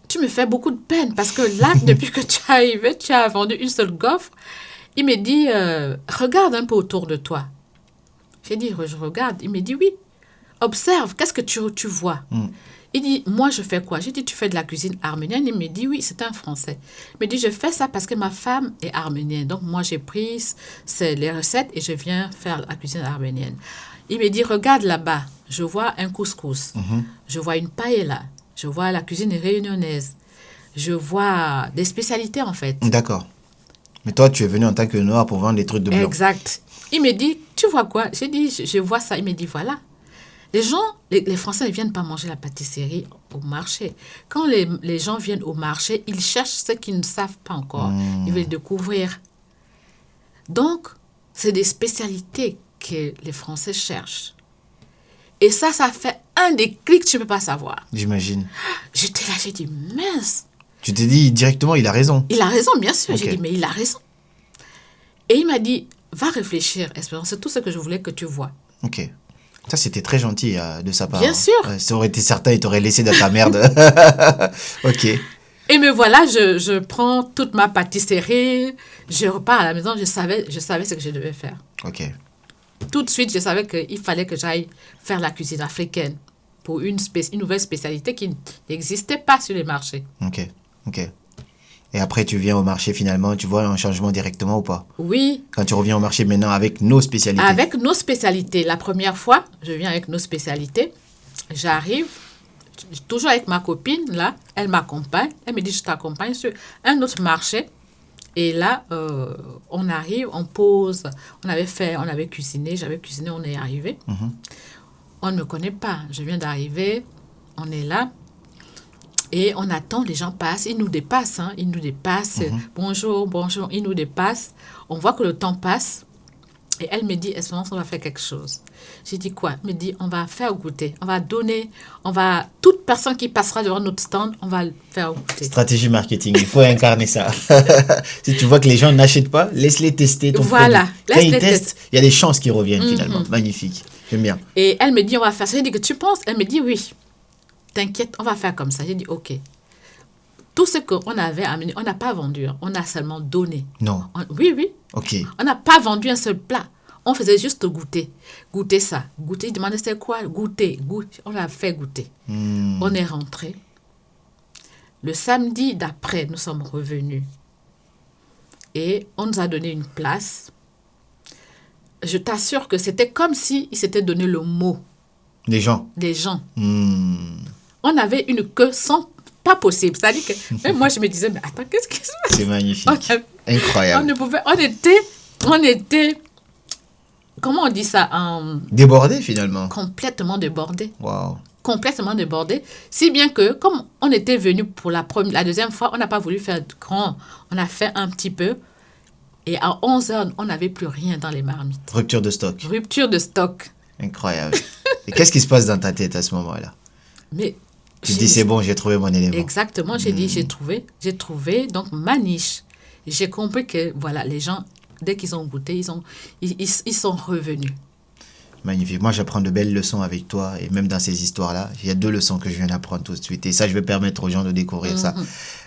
tu me fais beaucoup de peine, parce que là, depuis que tu es arrivé, tu as vendu une seule gaufre. Il me dit, regarde un peu autour de toi. J'ai dit, je regarde. Il me dit, oui, observe, qu'est-ce que tu vois? Il dit, moi, je fais quoi? J'ai dit, tu fais de la cuisine arménienne? Il me dit, oui, c'est un Français. Il me dit, je fais ça parce que ma femme est arménienne. Donc, moi, j'ai pris les recettes et je viens faire la cuisine arménienne. Il me dit, regarde là-bas, je vois un couscous, je vois une paella, je vois la cuisine réunionnaise, je vois des spécialités, en fait. D'accord. Mais toi, tu es venu en tant que noir pour vendre des trucs de blanc. Exact. Il me dit, tu vois quoi? J'ai dit, je vois ça. Il me dit, voilà. Les gens, les Français ne viennent pas manger la pâtisserie au marché. Quand les gens viennent au marché, ils cherchent ce qu'ils ne savent pas encore. Ils veulent découvrir. Donc, c'est des spécialités que les Français cherchent. Et ça fait un déclic que tu ne peux pas savoir. J'imagine. J'étais là, j'ai dit, mince. Tu t'es dit directement, il a raison. Il a raison, bien sûr. Okay. J'ai dit, mais il a raison. Et il m'a dit, va réfléchir, Espérance, c'est tout ce que je voulais que tu vois. Ok. Ça, c'était très gentil de sa part. Bien sûr. Ça aurait été certain, il t'aurait laissé dans ta merde. Ok. Et me voilà, je prends toute ma pâtisserie, je repars à la maison, je savais ce que je devais faire. Ok. Tout de suite, je savais qu'il fallait que j'aille faire la cuisine africaine pour une nouvelle spécialité qui n'existait pas sur les marchés. Ok. Et après, tu viens au marché finalement, tu vois un changement directement ou pas? Oui. Quand tu reviens au marché maintenant avec nos spécialités. Avec nos spécialités. La première fois, je viens avec nos spécialités. J'arrive, toujours avec ma copine, là, elle m'accompagne. Elle me dit, je t'accompagne sur un autre marché. Et là, on arrive, on pose. On avait cuisiné, j'avais cuisiné, on est arrivé. On ne me connaît pas. Je viens d'arriver, on est là. Et on attend, les gens passent, ils nous dépassent. Ils nous dépassent. Bonjour, ils nous dépassent. On voit que le temps passe. Et elle me dit, Espérance, on va faire quelque chose. J'ai dit quoi? Elle me dit, on va faire goûter. On va donner, toute personne qui passera devant notre stand, on va le faire goûter. Stratégie marketing, il faut incarner ça. Si tu vois que les gens n'achètent pas, laisse-les tester ton voilà, produit. Quand ils testent, il y a des chances qu'ils reviennent finalement. Magnifique, j'aime bien. Et elle me dit, on va faire ça. J'ai dit, que tu penses? Elle me dit, oui. T'inquiète, on va faire comme ça. J'ai dit, ok. Tout ce qu'on avait amené, on n'a pas vendu. On a seulement donné. Non. Oui. Ok. On n'a pas vendu un seul plat. On faisait juste goûter. Goûter ça. Goûter. Il demandait c'est quoi? Goûter. On a fait goûter. On est rentré. Le samedi d'après, nous sommes revenus. Et on nous a donné une place. Je t'assure que c'était comme s'ils s'étaient donné le mot. Les gens. On avait une queue sans... Pas possible. C'est-à-dire que même moi, je me disais, mais attends, qu'est-ce qui se passe? C'est magnifique. Incroyable. On était... Comment on dit ça? Débordé finalement. Complètement débordé. Wow. complètement débordé, si bien que, comme on était venu pour la deuxième fois, on n'a pas voulu faire grand. On a fait un petit peu. Et à 11 heures, on n'avait plus rien dans les marmites. Rupture de stock. Rupture de stock. Incroyable. Et qu'est-ce qui se passe dans ta tête à ce moment-là? Mais Tu te dis, c'est bon, j'ai trouvé mon élément. exactement, j'ai dit, j'ai trouvé donc ma niche. J'ai compris que, voilà, les gens, dès qu'ils ont goûté, ils sont revenus. Magnifique. Moi, j'apprends de belles leçons avec toi. Et même dans ces histoires-là, il y a 2 leçons que je viens d'apprendre tout de suite. Et ça, je vais permettre aux gens de découvrir ça.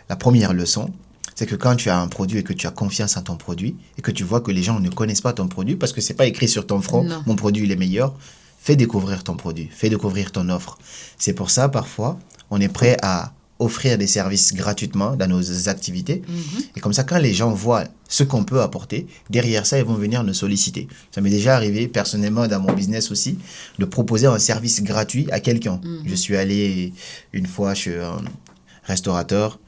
La première leçon, c'est que quand tu as un produit et que tu as confiance en ton produit et que tu vois que les gens ne connaissent pas ton produit parce que c'est pas écrit sur ton front, Non. mon produit, il est meilleur, fais découvrir ton produit, fais découvrir ton offre. C'est pour ça, parfois, on est prêt à offrir des services gratuitement dans nos activités. Et comme ça, quand les gens voient ce qu'on peut apporter, derrière ça, ils vont venir nous solliciter. Ça m'est déjà arrivé, personnellement, dans mon business aussi, de proposer un service gratuit à quelqu'un. Je suis allé une fois chez un restaurateur,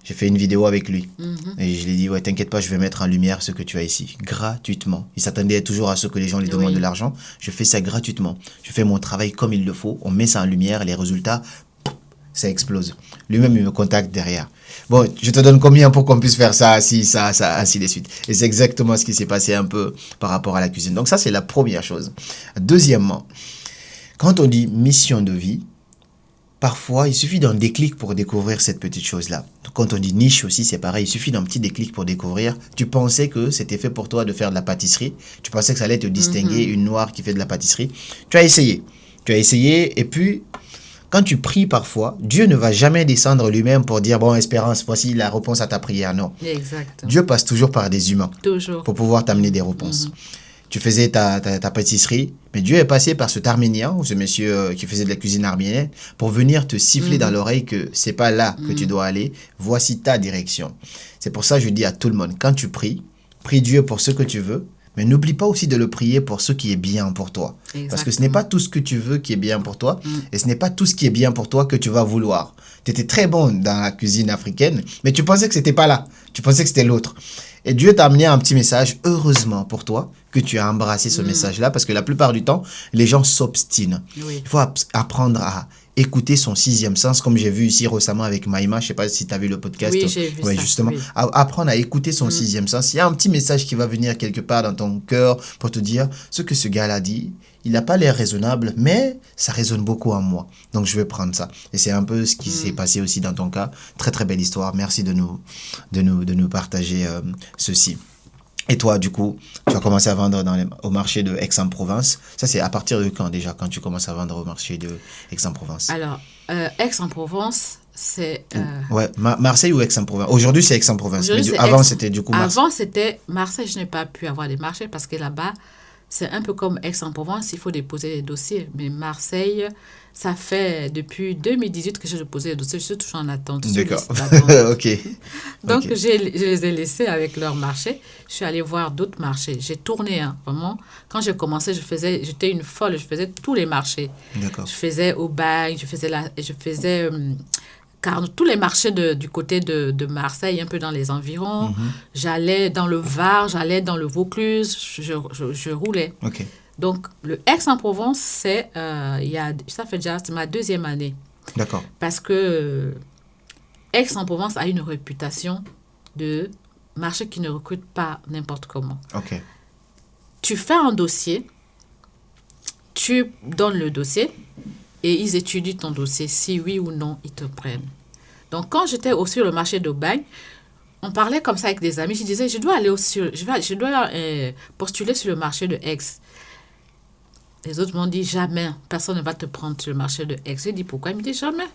j'ai fait une vidéo avec lui. Et je lui ai dit, ouais, t'inquiète pas, je vais mettre en lumière ce que tu as ici, gratuitement. Il s'attendait toujours à ce que les gens lui demandent de l'argent. Je fais ça gratuitement. Je fais mon travail comme il le faut. On met ça en lumière, les résultats, ça explose. Lui-même, il me contacte derrière. Bon, je te donne combien pour qu'on puisse faire ça, ainsi de suite. Et c'est exactement ce qui s'est passé un peu par rapport à la cuisine. Donc ça, c'est la première chose. Deuxièmement, quand on dit mission de vie, parfois, il suffit d'un déclic pour découvrir cette petite chose-là. Quand on dit niche aussi, c'est pareil. Il suffit d'un petit déclic pour découvrir. Tu pensais que c'était fait pour toi de faire de la pâtisserie. Tu pensais que ça allait te distinguer, une noire qui fait de la pâtisserie. Tu as essayé. Et puis, quand tu pries parfois, Dieu ne va jamais descendre lui-même pour dire, bon, Espérance, voici la réponse à ta prière. Non. Exactement. Dieu passe toujours par des humains. Toujours. Pour pouvoir t'amener des réponses. Tu faisais ta pâtisserie, mais Dieu est passé par cet Arménien, ou ce monsieur qui faisait de la cuisine arménienne, pour venir te siffler dans l'oreille que c'est pas là que tu dois aller, voici ta direction. C'est pour ça que je dis à tout le monde, quand tu pries, prie Dieu pour ce que tu veux, mais n'oublie pas aussi de le prier pour ce qui est bien pour toi. Exactement. Parce que ce n'est pas tout ce que tu veux qui est bien pour toi, et ce n'est pas tout ce qui est bien pour toi que tu vas vouloir. Tu étais très bon dans la cuisine africaine, mais tu pensais que c'était pas là, tu pensais que c'était l'autre. Et Dieu t'a amené un petit message, heureusement pour toi, que tu as embrassé ce message-là, parce que la plupart du temps, les gens s'obstinent. Oui. Il faut apprendre à écouter son 6e sens, comme j'ai vu ici récemment avec Maïma, je ne sais pas si tu as vu le podcast. Oui, j'ai vu ça. Justement, Oui. apprendre à écouter son 6e sens. Il y a un petit message qui va venir quelque part dans ton cœur pour te dire, ce que ce gars-là dit, il n'a pas l'air raisonnable, mais ça résonne beaucoup en moi. Donc, je vais prendre ça. Et c'est un peu ce qui s'est passé aussi dans ton cas. Très, très belle histoire. Merci de nous partager ceci. Et toi, du coup, tu as commencé à vendre au marché de Aix-en-Provence. Ça, c'est à partir de quand déjà, quand tu commences à vendre au marché de Aix-en-Provence? Alors, Aix-en-Provence, c'est... Ouais, Marseille ou Aix-en-Provence? Aujourd'hui, c'est Aix-en-Provence. Mais avant, c'était du coup Marseille. Avant, c'était Marseille. Je n'ai pas pu avoir des marchés parce que là-bas, c'est un peu comme Aix-en-Provence, il faut déposer les dossiers. Mais Marseille, ça fait depuis 2018 que j'ai déposé les dossiers. Je suis toujours en attente. D'accord. Ok. Donc, Ok. je les ai laissés avec leur marché. Je suis allée voir d'autres marchés. J'ai tourné, hein, vraiment. Quand j'ai commencé, j'étais une folle. Je faisais tous les marchés. D'accord. Je faisais au bail, je faisais car tous les marchés du côté de Marseille, un peu dans les environs. J'allais dans le Var, j'allais dans le Vaucluse, je roulais. Ok. Donc, le Aix-en-Provence, ça fait déjà, c'est ma 2e année. D'accord. Parce que Aix-en-Provence a une réputation de marché qui ne recrute pas n'importe comment. Ok. Tu fais un dossier, tu donnes le dossier et ils étudient ton dossier. Si oui ou non, ils te prennent. Donc, quand j'étais sur le marché d'Aubagne, on parlait comme ça avec des amis. Je disais, je dois postuler sur le marché de Aix. Les autres m'ont dit, jamais, personne ne va te prendre sur le marché de Aix. J'ai dit, pourquoi? Ils me disent, jamais.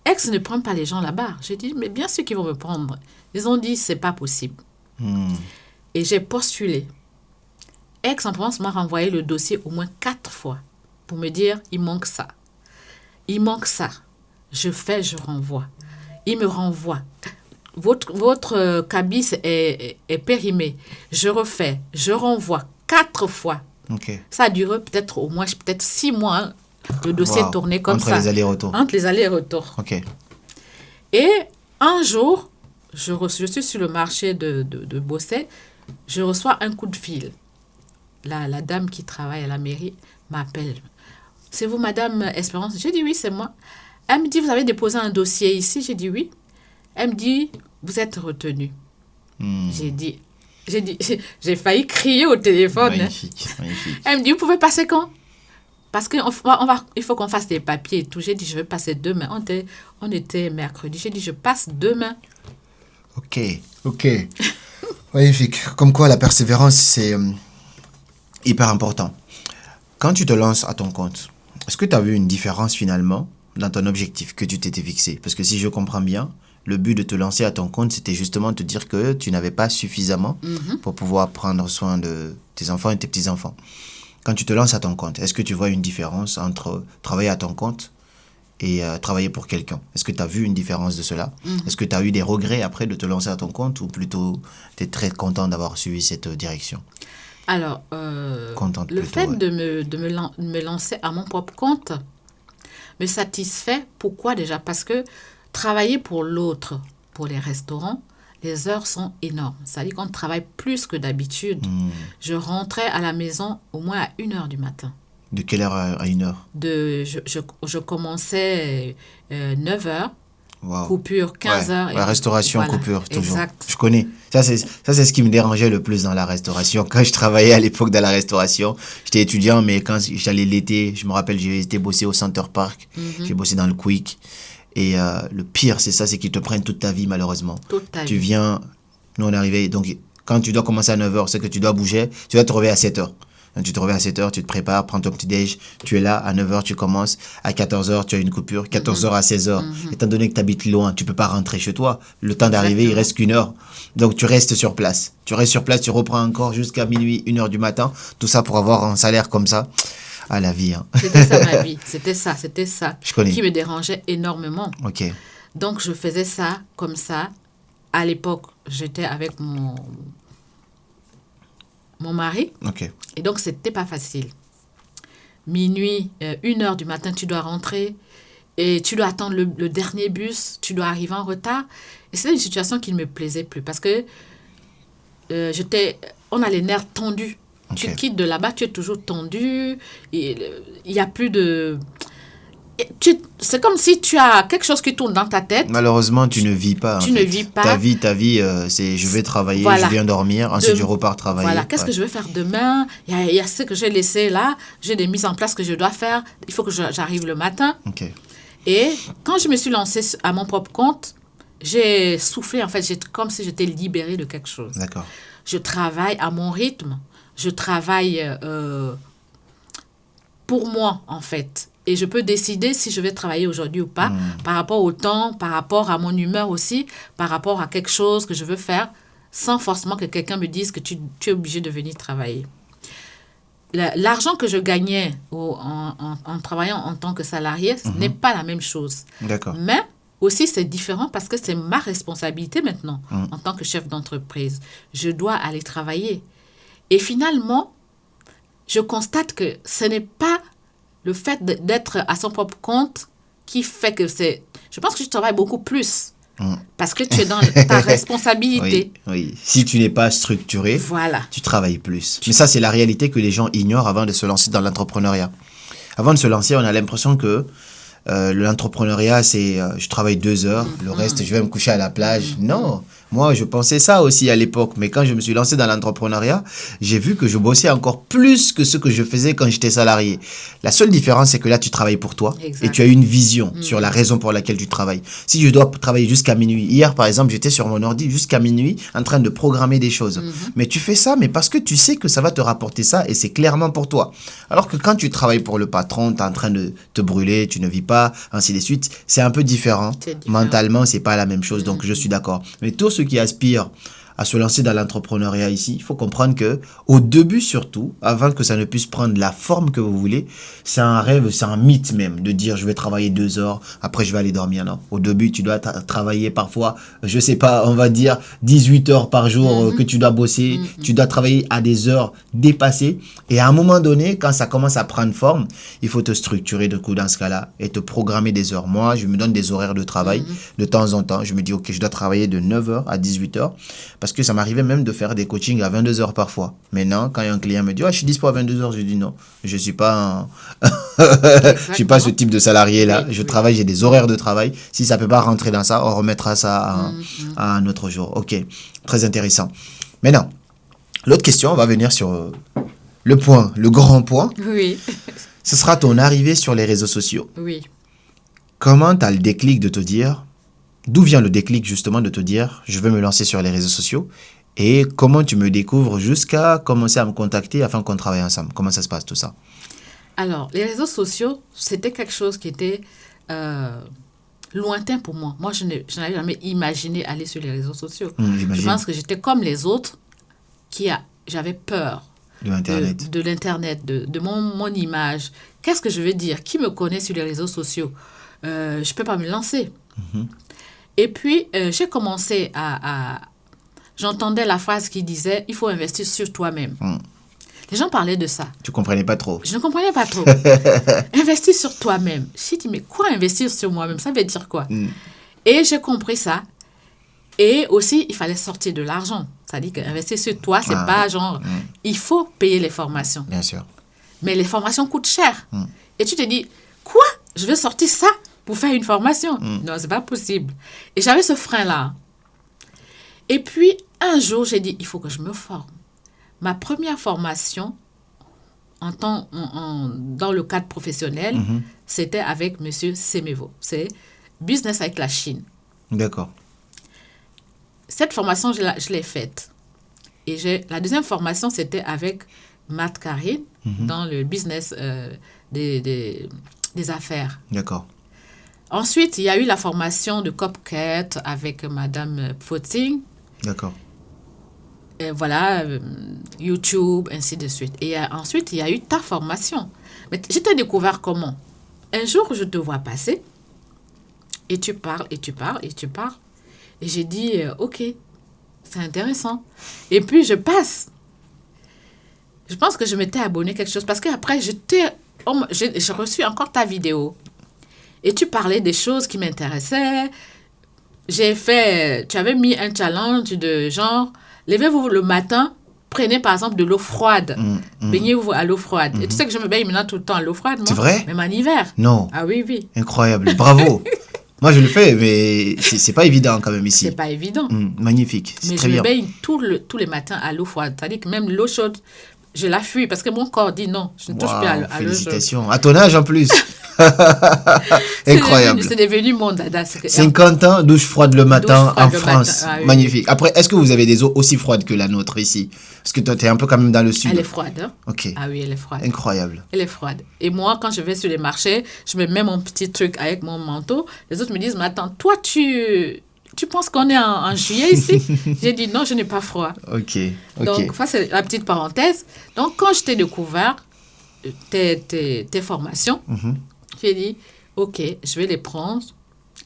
Aix ne prend pas les gens là-bas. J'ai dit, mais bien sûr qu'ils vont me prendre. Ils ont dit, c'est pas possible. Et j'ai postulé. Aix-en-Provence m'a renvoyé le dossier au moins 4 fois pour me dire, il manque ça. Il manque ça. Je fais, je renvoie. Il me renvoie. Votre cabis est périmé. Je refais, je renvoie 4 fois. Ok. Ça a duré peut-être 6 mois. Hein, le dossier tournait comme ça. Entre les allers-retours. Entre les allers-retours. Ok. Et un jour, je suis sur le marché de Bosset, je reçois un coup de fil. La dame qui travaille à la mairie m'appelle. c'est vous, Madame Espérance? J'ai dit oui, c'est moi. Elle me dit, vous avez déposé un dossier ici? J'ai dit oui. Elle me dit, vous êtes retenu. J'ai failli crier au téléphone. Magnifique, magnifique. Elle me dit, vous pouvez passer quand? Parce qu'il faut qu'on fasse des papiers et tout. J'ai dit, je vais passer demain. On était mercredi. J'ai dit, je passe demain. Ok. Magnifique. Comme quoi, la persévérance, c'est hyper important. Quand tu te lances à ton compte, est-ce que tu as vu une différence finalement dans ton objectif que tu t'étais fixé? Parce que si je comprends bien, le but de te lancer à ton compte, c'était justement te dire que tu n'avais pas suffisamment pour pouvoir prendre soin de tes enfants et tes petits-enfants. Quand tu te lances à ton compte, est-ce que tu vois une différence entre travailler à ton compte et travailler pour quelqu'un? Est-ce que tu as vu une différence de cela? Est-ce que tu as eu des regrets après de te lancer à ton compte ou plutôt tu es très content d'avoir suivi cette direction? Alors, Contente le plutôt, fait ouais. de me lancer à mon propre compte me satisfait. Pourquoi déjà? Parce que travailler pour l'autre, pour les restaurants, les heures sont énormes. C'est-à-dire qu'on travaille plus que d'habitude. Je rentrais à la maison au moins à 1h du matin. De quelle heure à 1h? Je commençais 9h, Wow. coupure 15h. Ouais, restauration, voilà, coupure, toujours. exact. Je connais. Ça, c'est ce qui me dérangeait le plus dans la restauration. Quand je travaillais à l'époque dans la restauration, j'étais étudiant, mais quand j'allais l'été, je me rappelle, j'ai été bosser au Center Park, j'ai bossé dans le Quick. Et le pire, c'est ça, c'est qu'ils te prennent toute ta vie, malheureusement. Toute ta Tu vie. viens, nous on est arrivé, donc quand tu dois commencer à 9h, c'est que tu dois bouger, tu dois te réveiller à 7h. Donc, tu te réveilles à 7h, tu te prépares, prends ton petit déj, tu es là, à 9h tu commences, à 14h tu as une coupure, 14h à 16h. Étant donné que tu habites loin, tu peux pas rentrer chez toi. Le temps d'arriver, il reste qu'une heure. Donc tu restes sur place. Tu reprends encore jusqu'à minuit, 1h du matin. Tout ça pour avoir un salaire comme ça. Ah, la vie, hein. C'était ça ma vie. C'était ça Je connais. qui me dérangeait énormément. Ok. Donc, je faisais ça comme ça. À l'époque, j'étais avec mon mari. Ok. Et donc, c'était pas facile. Minuit, 1h du matin, tu dois rentrer et tu dois attendre le dernier bus, tu dois arriver en retard. Et c'était une situation qui ne me plaisait plus parce que on a les nerfs tendus. Okay. Tu quittes de là-bas, tu es toujours tendu. Il n'y a plus de... C'est comme si tu as quelque chose qui tourne dans ta tête. Malheureusement, tu ne vis pas. Tu ne vis pas. Ta vie, c'est je vais travailler, voilà. Je viens dormir, ensuite je repars travailler. Voilà, qu'est-ce que je vais faire demain? Il y a ce que j'ai laissé là, j'ai des mises en place que je dois faire. Il faut que j'arrive le matin. Okay. Et quand je me suis lancée à mon propre compte, j'ai soufflé, en fait, comme si j'étais libérée de quelque chose. D'accord. Je travaille à mon rythme. Je travaille pour moi, en fait. Et je peux décider si je vais travailler aujourd'hui ou pas, par rapport au temps, par rapport à mon humeur aussi, par rapport à quelque chose que je veux faire, sans forcément que quelqu'un me dise que tu es obligé de venir travailler. L'argent que je gagnais en travaillant en tant que salarié, ce n'est pas la même chose. D'accord. Mais aussi, c'est différent parce que c'est ma responsabilité maintenant, en tant que chef d'entreprise. Je dois aller travailler. Et finalement, je constate que ce n'est pas le fait d'être à son propre compte qui fait que c'est... Je pense que je travaille beaucoup plus parce que tu es dans ta responsabilité. Oui. Si tu n'es pas structuré, voilà. Tu travailles plus. Mais ça, c'est la réalité que les gens ignorent avant de se lancer dans l'entrepreneuriat. Avant de se lancer, on a l'impression que l'entrepreneuriat, c'est je travaille 2 heures, le reste, je vais me coucher à la plage. Non, moi, je pensais ça aussi à l'époque. Mais quand je me suis lancé dans l'entrepreneuriat, j'ai vu que je bossais encore plus que ce que je faisais quand j'étais salarié. La seule différence, c'est que là, tu travailles pour toi. Exact. Et tu as une vision sur la raison pour laquelle tu travailles. Si je dois travailler jusqu'à minuit, hier, par exemple, j'étais sur mon ordi jusqu'à minuit en train de programmer des choses. Mais tu fais ça, mais parce que tu sais que ça va te rapporter ça et c'est clairement pour toi. Alors que quand tu travailles pour le patron, tu es en train de te brûler, tu ne vis pas, ainsi de suite, c'est un peu différent. Mentalement, c'est pas la même chose, donc je suis d'accord. Mais tous ceux qui aspirent à se lancer dans l'entrepreneuriat ici, il faut comprendre que au début surtout, avant que ça ne puisse prendre la forme que vous voulez, c'est un rêve, c'est un mythe même de dire je vais travailler 2 heures, après je vais aller dormir. Non, au début tu dois travailler parfois, je sais pas, on va dire 18 heures par jour que tu dois bosser, tu dois travailler à des heures dépassées et à un moment donné, quand ça commence à prendre forme, il faut te structurer de coup dans ce cas-là et te programmer des heures. Moi, je me donne des horaires de travail de temps en temps, je me dis ok, je dois travailler de 9h à 18h. Parce que ça m'arrivait même de faire des coachings à 22h parfois. Maintenant, quand un client me dit, je suis dispo à 22h, je dis non, je suis pas je suis pas ce type de salarié-là. Oui, Je oui. travaille, j'ai des horaires de travail. Si ça peut pas rentrer dans ça, on remettra ça à un autre jour. Ok, très intéressant. Maintenant, l'autre question, on va venir sur le grand point. Oui, Ce sera ton arrivée sur les réseaux sociaux. oui. Comment tu as le déclic de te dire, d'où vient le déclic justement de te dire, je veux me lancer sur les réseaux sociaux et comment tu me découvres jusqu'à commencer à me contacter afin qu'on travaille ensemble. Comment ça se passe tout ça? Alors, les réseaux sociaux, c'était quelque chose qui était lointain pour moi. Moi, je n'avais jamais imaginé aller sur les réseaux sociaux. Je J'imagine. pense que j'étais comme les autres, j'avais peur De Internet. de l'Internet, de mon image. Qu'est-ce que je veux dire? Qui me connaît sur les réseaux sociaux? Je ne peux pas me lancer. Et puis, j'ai commencé j'entendais la phrase qui disait, il faut investir sur toi-même. Les gens parlaient de ça. Tu comprenais pas trop. Je ne comprenais pas trop. Investir sur toi-même. J'ai dit, mais quoi investir sur moi-même? Ça veut dire quoi? Et j'ai compris ça. Et aussi, il fallait sortir de l'argent. C'est-à-dire qu'investir sur toi, c'est pas genre... Il faut payer les formations. Bien sûr. Mais les formations coûtent cher. Et tu te dis, quoi? Je vais sortir ça pour faire une formation? Non, c'est pas possible. Et j'avais ce frein-là. Et puis, un jour, j'ai dit, il faut que je me forme. Ma première formation, dans le cadre professionnel, c'était avec M. Semevo. C'est Business avec la Chine. D'accord. Cette formation, je l'ai faite. Et la deuxième formation, c'était avec Matt Karine dans le business des affaires. D'accord. Ensuite, il y a eu la formation de Copcat avec Madame Pfotzing. D'accord. Et voilà, YouTube, ainsi de suite. Et ensuite, il y a eu ta formation. Mais je t'ai découvert comment? Un jour, je te vois passer et tu parles, et tu parles, et tu parles. Et j'ai dit, OK, c'est intéressant. Et puis, je passe. Je pense que je m'étais abonné quelque chose parce qu'après, j'ai reçu encore ta vidéo. Et tu parlais des choses qui m'intéressaient. Tu avais mis un challenge de genre, levez-vous le matin, prenez par exemple de l'eau froide. Baignez-vous à l'eau froide. Et tu sais que je me baigne maintenant tout le temps à l'eau froide, moi. C'est vrai? Même en hiver. Non. Ah oui, oui. Incroyable. Bravo. Moi, je le fais, mais c'est pas évident quand même ici. C'est pas évident. Magnifique. C'est Mais très je bien. me baigne tous les matins à l'eau froide. C'est-à-dire que même l'eau chaude, je la fuis parce que mon corps dit non, je ne touche plus à l'eau chaude. Félicitations. À ton âge en plus. Incroyable. C'est devenu mon dada. 50 ans, douche froide le matin en le France. matin. Ah, oui. Magnifique. Après, est-ce que vous avez des eaux aussi froides que la nôtre ici? Parce que toi, tu es un peu quand même dans le sud. Elle est froide. Hein? Ok. Ah oui, elle est froide. Incroyable. Elle est froide. Et moi, quand je vais sur les marchés, je me mets mon petit truc avec mon manteau. Les autres me disent, mais attends, toi, tu penses qu'on est en juillet ici? J'ai dit, non, je n'ai pas froid. Ok. Donc, ça, c'est la petite parenthèse. Donc, quand je t'ai découvert tes formations, j'ai dit, OK, je vais les prendre.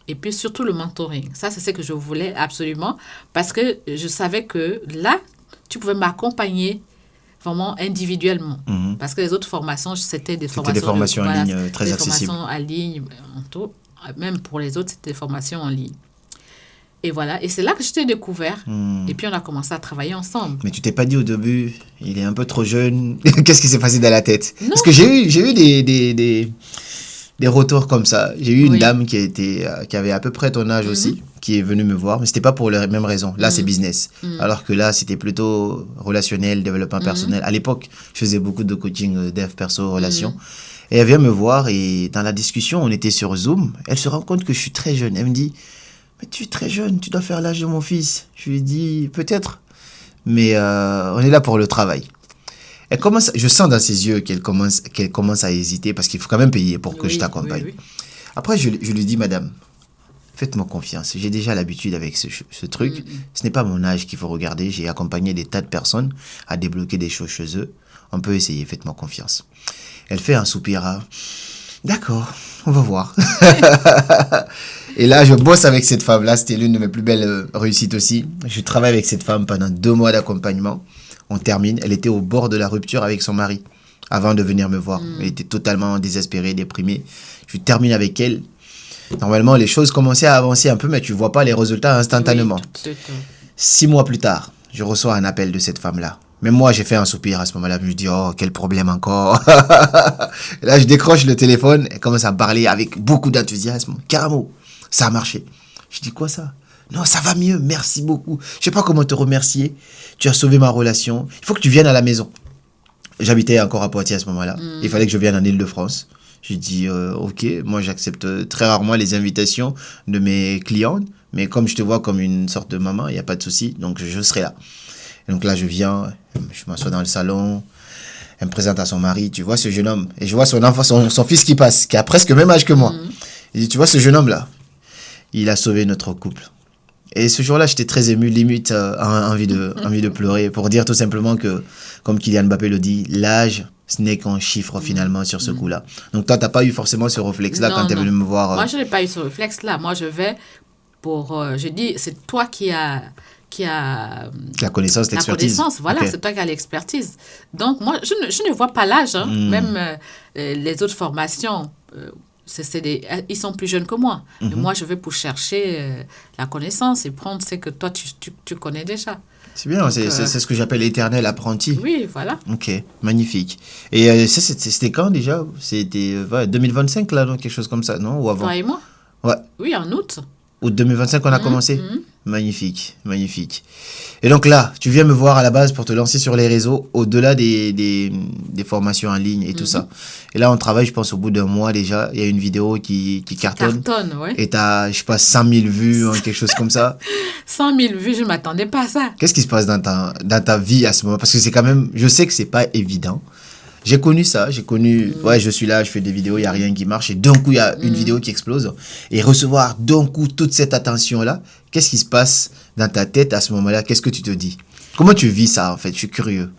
Et puis, surtout le mentoring. Ça, c'est ce que je voulais absolument. Parce que je savais que là, tu pouvais m'accompagner vraiment individuellement. Parce que les autres formations, c'était des formations en ligne très accessibles. Des formations en ligne, même pour les autres, c'était des formations en ligne. Et voilà, et c'est là que je t'ai découvert. Et puis, on a commencé à travailler ensemble. Mais tu t'es pas dit au début, il est un peu trop jeune. Qu'est-ce qui s'est passé dans la tête? Non. Parce que j'ai eu des retours comme ça. J'ai eu une dame qui avait à peu près ton âge aussi, qui est venue me voir, mais c'était pas pour les mêmes raisons. Là, c'est business. Alors que là, c'était plutôt relationnel, développement personnel. À l'époque, je faisais beaucoup de coaching dev perso, relations. Et elle vient me voir et dans la discussion, on était sur Zoom. Elle se rend compte que je suis très jeune. Elle me dit, mais tu es très jeune, tu dois faire l'âge de mon fils. Je lui dis, peut-être, mais on est là pour le travail. Je sens dans ses yeux qu'elle commence à hésiter parce qu'il faut quand même payer pour que je t'accompagne. Oui. Après, je lui dis, madame, faites-moi confiance. J'ai déjà l'habitude avec ce truc. Ce n'est pas mon âge qu'il faut regarder. J'ai accompagné des tas de personnes à débloquer des choses chez eux. On peut essayer, faites-moi confiance. Elle fait un soupir. D'accord, on va voir. Et là, je bosse avec cette femme-là. C'était l'une de mes plus belles réussites aussi. Je travaille avec cette femme pendant 2 mois d'accompagnement. On termine. Elle était au bord de la rupture avec son mari avant de venir me voir. Elle était totalement désespérée, déprimée. Je termine avec elle. Normalement, les choses commençaient à avancer un peu, mais tu ne vois pas les résultats instantanément. Oui, 6 mois plus tard, je reçois un appel de cette femme-là. Même moi, j'ai fait un soupir à ce moment-là. Je me dis, oh, quel problème encore. Et là, je décroche le téléphone et commence à me parler avec beaucoup d'enthousiasme. Caramo, ça a marché. Je dis, quoi ça? Non, ça va mieux, merci beaucoup. Je sais pas comment te remercier. Tu as sauvé ma relation. Il faut que tu viennes à la maison. J'habitais encore à Poitiers à ce moment-là. Il fallait que je vienne en Île-de-France. J'ai dit, ok, moi j'accepte très rarement les invitations de mes clients, mais comme je te vois comme une sorte de maman, il n'y a pas de souci, donc je serai là. Et donc là, je viens, je m'assois dans le salon, elle me présente à son mari, tu vois ce jeune homme, et je vois son enfant, son fils qui passe, qui a presque le même âge que moi. Il dit, tu vois ce jeune homme-là, il a sauvé notre couple. Et ce jour-là, j'étais très ému, limite envie de pleurer, pour dire tout simplement que, comme Kylian Mbappé le dit, l'âge, ce n'est qu'un chiffre finalement sur ce coup-là. Donc toi, tu n'as pas eu forcément ce réflexe-là quand tu es venu me voir. Moi, je n'ai pas eu ce réflexe-là. Moi, je vais pour... je dis, c'est toi qui a la connaissance, l'expertise. La connaissance, voilà, okay. C'est toi qui as l'expertise. Donc, moi, je ne vois pas l'âge. Hein. Même les autres formations... ils sont plus jeunes que moi. Mais moi, je vais pour chercher la connaissance et prendre ce que toi, tu connais déjà. C'est bien, c'est ce que j'appelle l'éternel apprenti. Oui, voilà. Ok, magnifique. Et ça, c'était quand déjà? C'était 2025, là, non? Quelque chose comme ça, non? Ou avant? Toi et moi? Ouais. Oui, en août. Août 2025, on a commencé? Magnifique, magnifique. Et donc là, tu viens me voir à la base pour te lancer sur les réseaux, au-delà des formations en ligne et tout ça. Et là, on travaille, je pense, au bout d'un mois déjà. Il y a une vidéo qui cartonne. Ouais. Et tu as, je sais pas, 100 000 vues, quelque chose comme ça. 100 000 vues, je ne m'attendais pas à ça. Qu'est-ce qui se passe dans ta vie à ce moment? Parce que c'est quand même, je sais que c'est pas évident. J'ai connu ça, ouais, je suis là, je fais des vidéos, il n'y a rien qui marche, et d'un coup, il y a une vidéo qui explose. Et recevoir d'un coup toute cette attention-là, qu'est-ce qui se passe dans ta tête à ce moment-là? Qu'est-ce que tu te dis? Comment tu vis ça, en fait? Je suis curieux.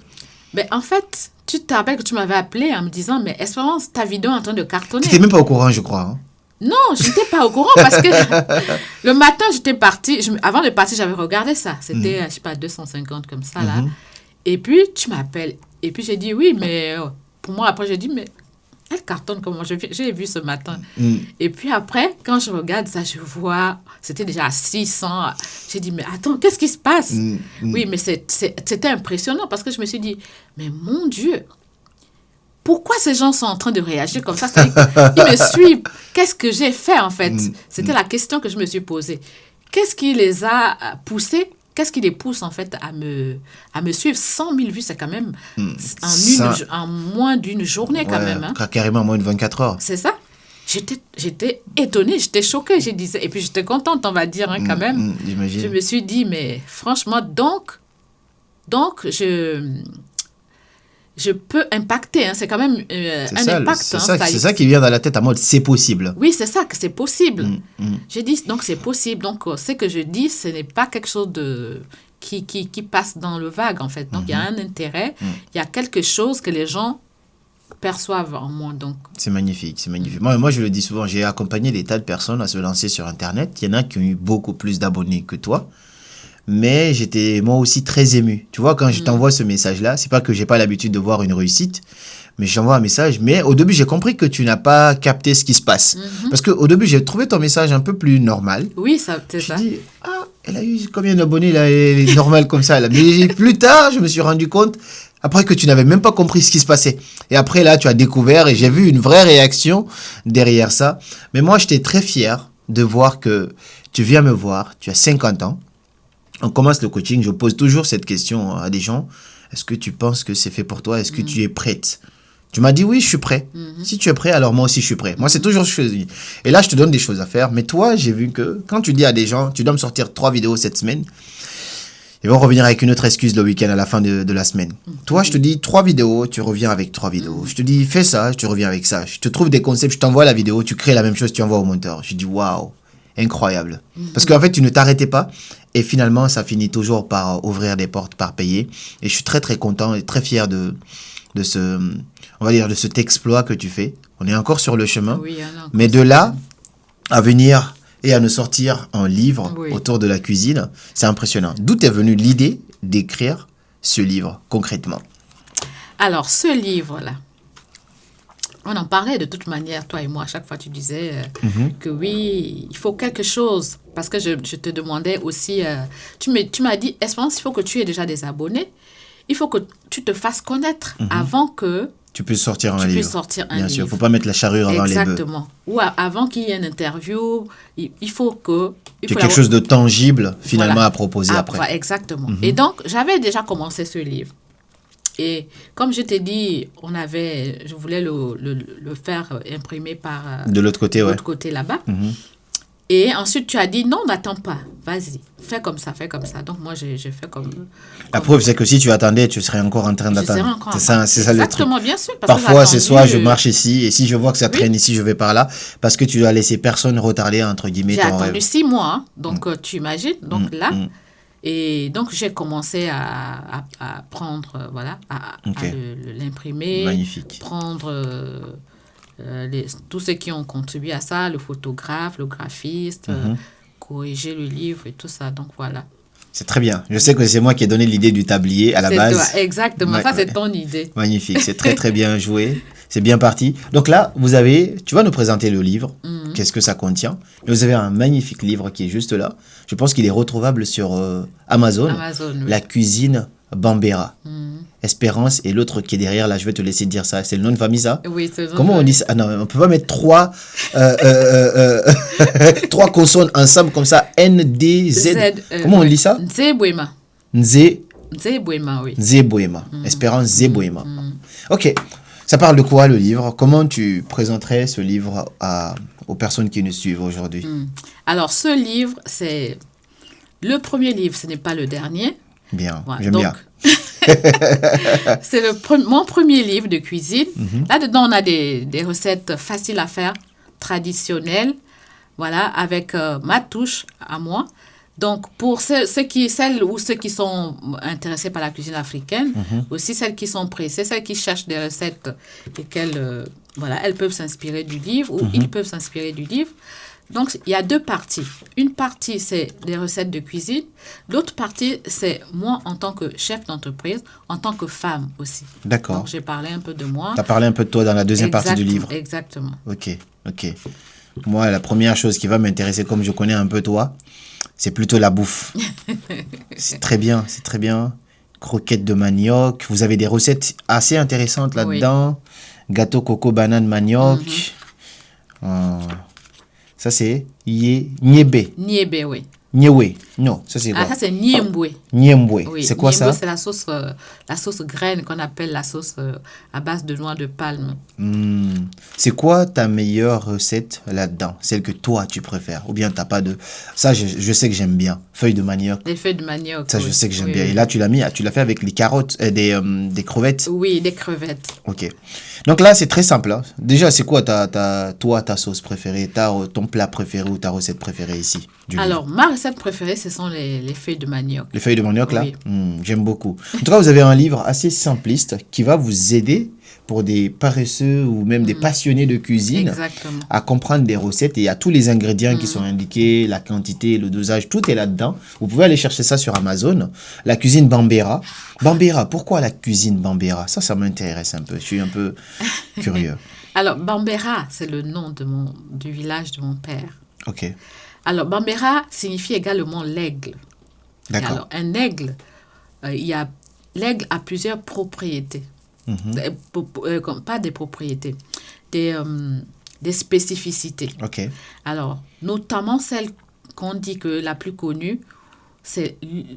Ben, en fait, tu te rappelles que tu m'avais appelé en me disant, mais Espérance, ta vidéo est en train de cartonner. Tu n'étais même pas au courant, je crois. Hein? Non, je n'étais pas au courant parce que le matin, j'étais partie, avant de partir, j'avais regardé ça. C'était, je sais pas, 250 comme ça, là. Et puis, tu m'appelles. Et puis, j'ai dit, oui, mais pour moi, après, j'ai dit, mais elle cartonne comment j'ai vu ce matin. Et puis après, quand je regarde ça, je vois, c'était déjà à 600. J'ai dit, mais attends, qu'est-ce qui se passe? Oui, mais c'était impressionnant parce que je me suis dit, mais mon Dieu, pourquoi ces gens sont en train de réagir comme ça? Ils me suivent. Qu'est-ce que j'ai fait, en fait? C'était la question que je me suis posée. Qu'est-ce qui les a poussés? Qu'est-ce qui les pousse, en fait, à me suivre? 100 000 vues, c'est quand même en moins d'une journée, quand même. Hein. Carrément en moins de 24 heures. C'est ça. J'étais étonnée, j'étais choquée. Je disais, et puis, j'étais contente, on va dire, hein, quand même. J'imagine. Je me suis dit, mais franchement, donc je peux impacter, hein, c'est quand même un impact. C'est ça qui vient dans la tête en mode c'est possible. Oui, c'est ça, que c'est possible. J'ai dit, donc c'est possible. Donc, ce que je dis, ce n'est pas quelque chose qui passe dans le vague, en fait. Donc, il y a un intérêt, il y a quelque chose que les gens perçoivent en moi. Donc. C'est magnifique, c'est magnifique. Moi, je le dis souvent, j'ai accompagné des tas de personnes à se lancer sur Internet. Il y en a qui ont eu beaucoup plus d'abonnés que toi. Mais j'étais moi aussi très ému. Tu vois, quand je t'envoie ce message-là, c'est pas que j'ai pas l'habitude de voir une réussite, mais je t'envoie un message. Mais au début, j'ai compris que tu n'as pas capté ce qui se passe. Parce qu'au début, j'ai trouvé ton message un peu plus normal. Oui, c'est ça. Je me dis, elle a eu combien d'abonnés là? Elle est normale comme ça là. Mais plus tard, je me suis rendu compte, après que tu n'avais même pas compris ce qui se passait. Et après, là, tu as découvert et j'ai vu une vraie réaction derrière ça. Mais moi, j'étais très fier de voir que tu viens me voir, tu as 50 ans. On commence le coaching, je pose toujours cette question à des gens. Est-ce que tu penses que c'est fait pour toi? Est-ce que tu es prête? Tu m'as dit oui, je suis prêt. Si tu es prêt, alors moi aussi je suis prêt. Moi, c'est toujours ce que je dis. Et là, je te donne des choses à faire. Mais toi, j'ai vu que quand tu dis à des gens, tu dois me sortir 3 vidéos cette semaine, ils vont revenir avec une autre excuse le week-end à la fin de la semaine. Toi, je te dis 3 vidéos, tu reviens avec 3 vidéos. Je te dis fais ça, tu reviens avec ça. Je te trouve des concepts, je t'envoie la vidéo, tu crées la même chose, tu envoies au monteur. Je dis waouh, incroyable. Parce qu'en fait, tu ne t'arrêtais pas. Et finalement, ça finit toujours par ouvrir des portes, par payer. Et je suis très, très content et très fier de cet exploit que tu fais. On est encore sur le chemin. Oui, mais de là à venir et à nous sortir un livre autour de la cuisine, c'est impressionnant. D'où est venue l'idée d'écrire ce livre, concrètement? Alors, ce livre-là, On en parlait de toute manière, toi et moi. À chaque fois, tu disais que oui, il faut quelque chose. Parce que je te demandais aussi, tu m'as dit, Espérance, il faut que tu aies déjà des abonnés. Il faut que tu te fasses connaître avant que tu peux sortir un tu livre. puisses sortir un Bien livre. sûr, il ne faut pas mettre la charrue avant les bœufs. Exactement. Ou avant qu'il y ait une interview, il faut que... Il y a quelque chose de tangible, finalement, à proposer après. Voilà, exactement. Et donc, j'avais déjà commencé ce livre. Et comme je t'ai dit, je voulais le faire imprimer par... de l'autre côté, l'autre côté là-bas. Et ensuite, tu as dit, non, n'attends pas. Vas-y, fais comme ça. Donc, moi, j'ai fait comme... La preuve, c'est que si tu attendais, tu serais encore en train d'attendre. C'est ça le truc. Exactement, bien sûr. Parfois, c'est soit je marche ici, et si je vois que ça traîne ici, je vais par là, parce que tu dois laisser personne retarder, entre guillemets, ton rêve. J'ai attendu 6 mois, hein, donc tu imagines. Donc là, et donc j'ai commencé à prendre, à l'imprimer. Magnifique. Prendre tous ceux qui ont contribué à ça, le photographe, le graphiste, corriger le livre et tout ça. Donc voilà. C'est très bien. Je sais que c'est moi qui ai donné l'idée du tablier à la base. Toi, exactement. Ça, c'est ton idée. Magnifique. C'est très, très bien joué. C'est bien parti. Donc là, tu vas nous présenter le livre. Qu'est-ce que ça contient? Vous avez un magnifique livre qui est juste là. Je pense qu'il est retrouvable sur Amazon. Oui. La cuisine Bambera. Espérance et l'autre qui est derrière, là, je vais te laisser dire ça. C'est le nom de famille, ça? Oui, c'est le nom. Comment on dit ça? Ah non, on peut pas mettre trois consonnes ensemble comme ça. N-D-Z. Comment on dit ça? Nzebwema. Nzebwema, oui. Nzebwema. Espérance Nzebwema. Ok. Ça parle de quoi, le livre? Comment tu présenterais ce livre aux personnes qui nous suivent aujourd'hui? Alors, ce livre, c'est le premier livre, ce n'est pas le dernier. Bien, voilà, j'aime bien. C'est mon premier livre de cuisine. Là-dedans, on a des recettes faciles à faire, traditionnelles, voilà, avec ma touche à moi. Donc, pour celles qui sont intéressés par la cuisine africaine, aussi celles qui sont pressées, celles qui cherchent des recettes et elles peuvent s'inspirer du livre ou ils peuvent s'inspirer du livre. Donc, il y a 2 parties. Une partie, c'est des recettes de cuisine. L'autre partie, c'est moi en tant que chef d'entreprise, en tant que femme aussi. D'accord. Donc, j'ai parlé un peu de moi. Tu as parlé un peu de toi dans la deuxième partie du livre. Exactement. Ok. Moi, la première chose qui va m'intéresser, comme je connais un peu toi, c'est plutôt la bouffe. C'est très bien. Croquettes de manioc. Vous avez des recettes assez intéressantes là-dedans. Oui. Gâteau coco banane manioc. Ça, c'est niébé. Niébé, oui. Niéwé. Non, ça, c'est quoi? Ça, c'est niemboué. Niemboué. Oui, c'est quoi ça? C'est la sauce graine qu'on appelle la sauce à base de noix de palme. C'est quoi ta meilleure recette là-dedans? Celle que toi, tu préfères? Ou bien t'as pas de... Ça, je sais que j'aime bien. Feuilles de manioc. Les feuilles de manioc, ça, je sais que j'aime bien. Et là, tu l'as fait avec les carottes, des crevettes? Oui, des crevettes. Ok. Donc là, c'est très simple. Hein. Déjà, c'est quoi ta sauce préférée, ton plat préféré ou ta recette préférée ici? Alors, ma recette préférée, ce sont les feuilles de manioc. Les feuilles de manioc, là? Oui. J'aime beaucoup. En tout cas, vous avez un livre assez simpliste qui va vous aider pour des paresseux ou même des passionnés de cuisine. Exactement. À comprendre des recettes. Et il y a tous les ingrédients qui sont indiqués, la quantité, le dosage, tout est là-dedans. Vous pouvez aller chercher ça sur Amazon. La cuisine Bambera. Bambera, pourquoi la cuisine Bambera? Ça m'intéresse un peu. Je suis un peu curieux. Alors, Bambera, c'est le nom du village de mon père. Ok. Alors, Bambera signifie également l'aigle. D'accord. Alors, un aigle, l'aigle a plusieurs propriétés. Pas des propriétés, des spécificités. Ok. Alors, notamment celle qu'on dit que la plus connue, c'est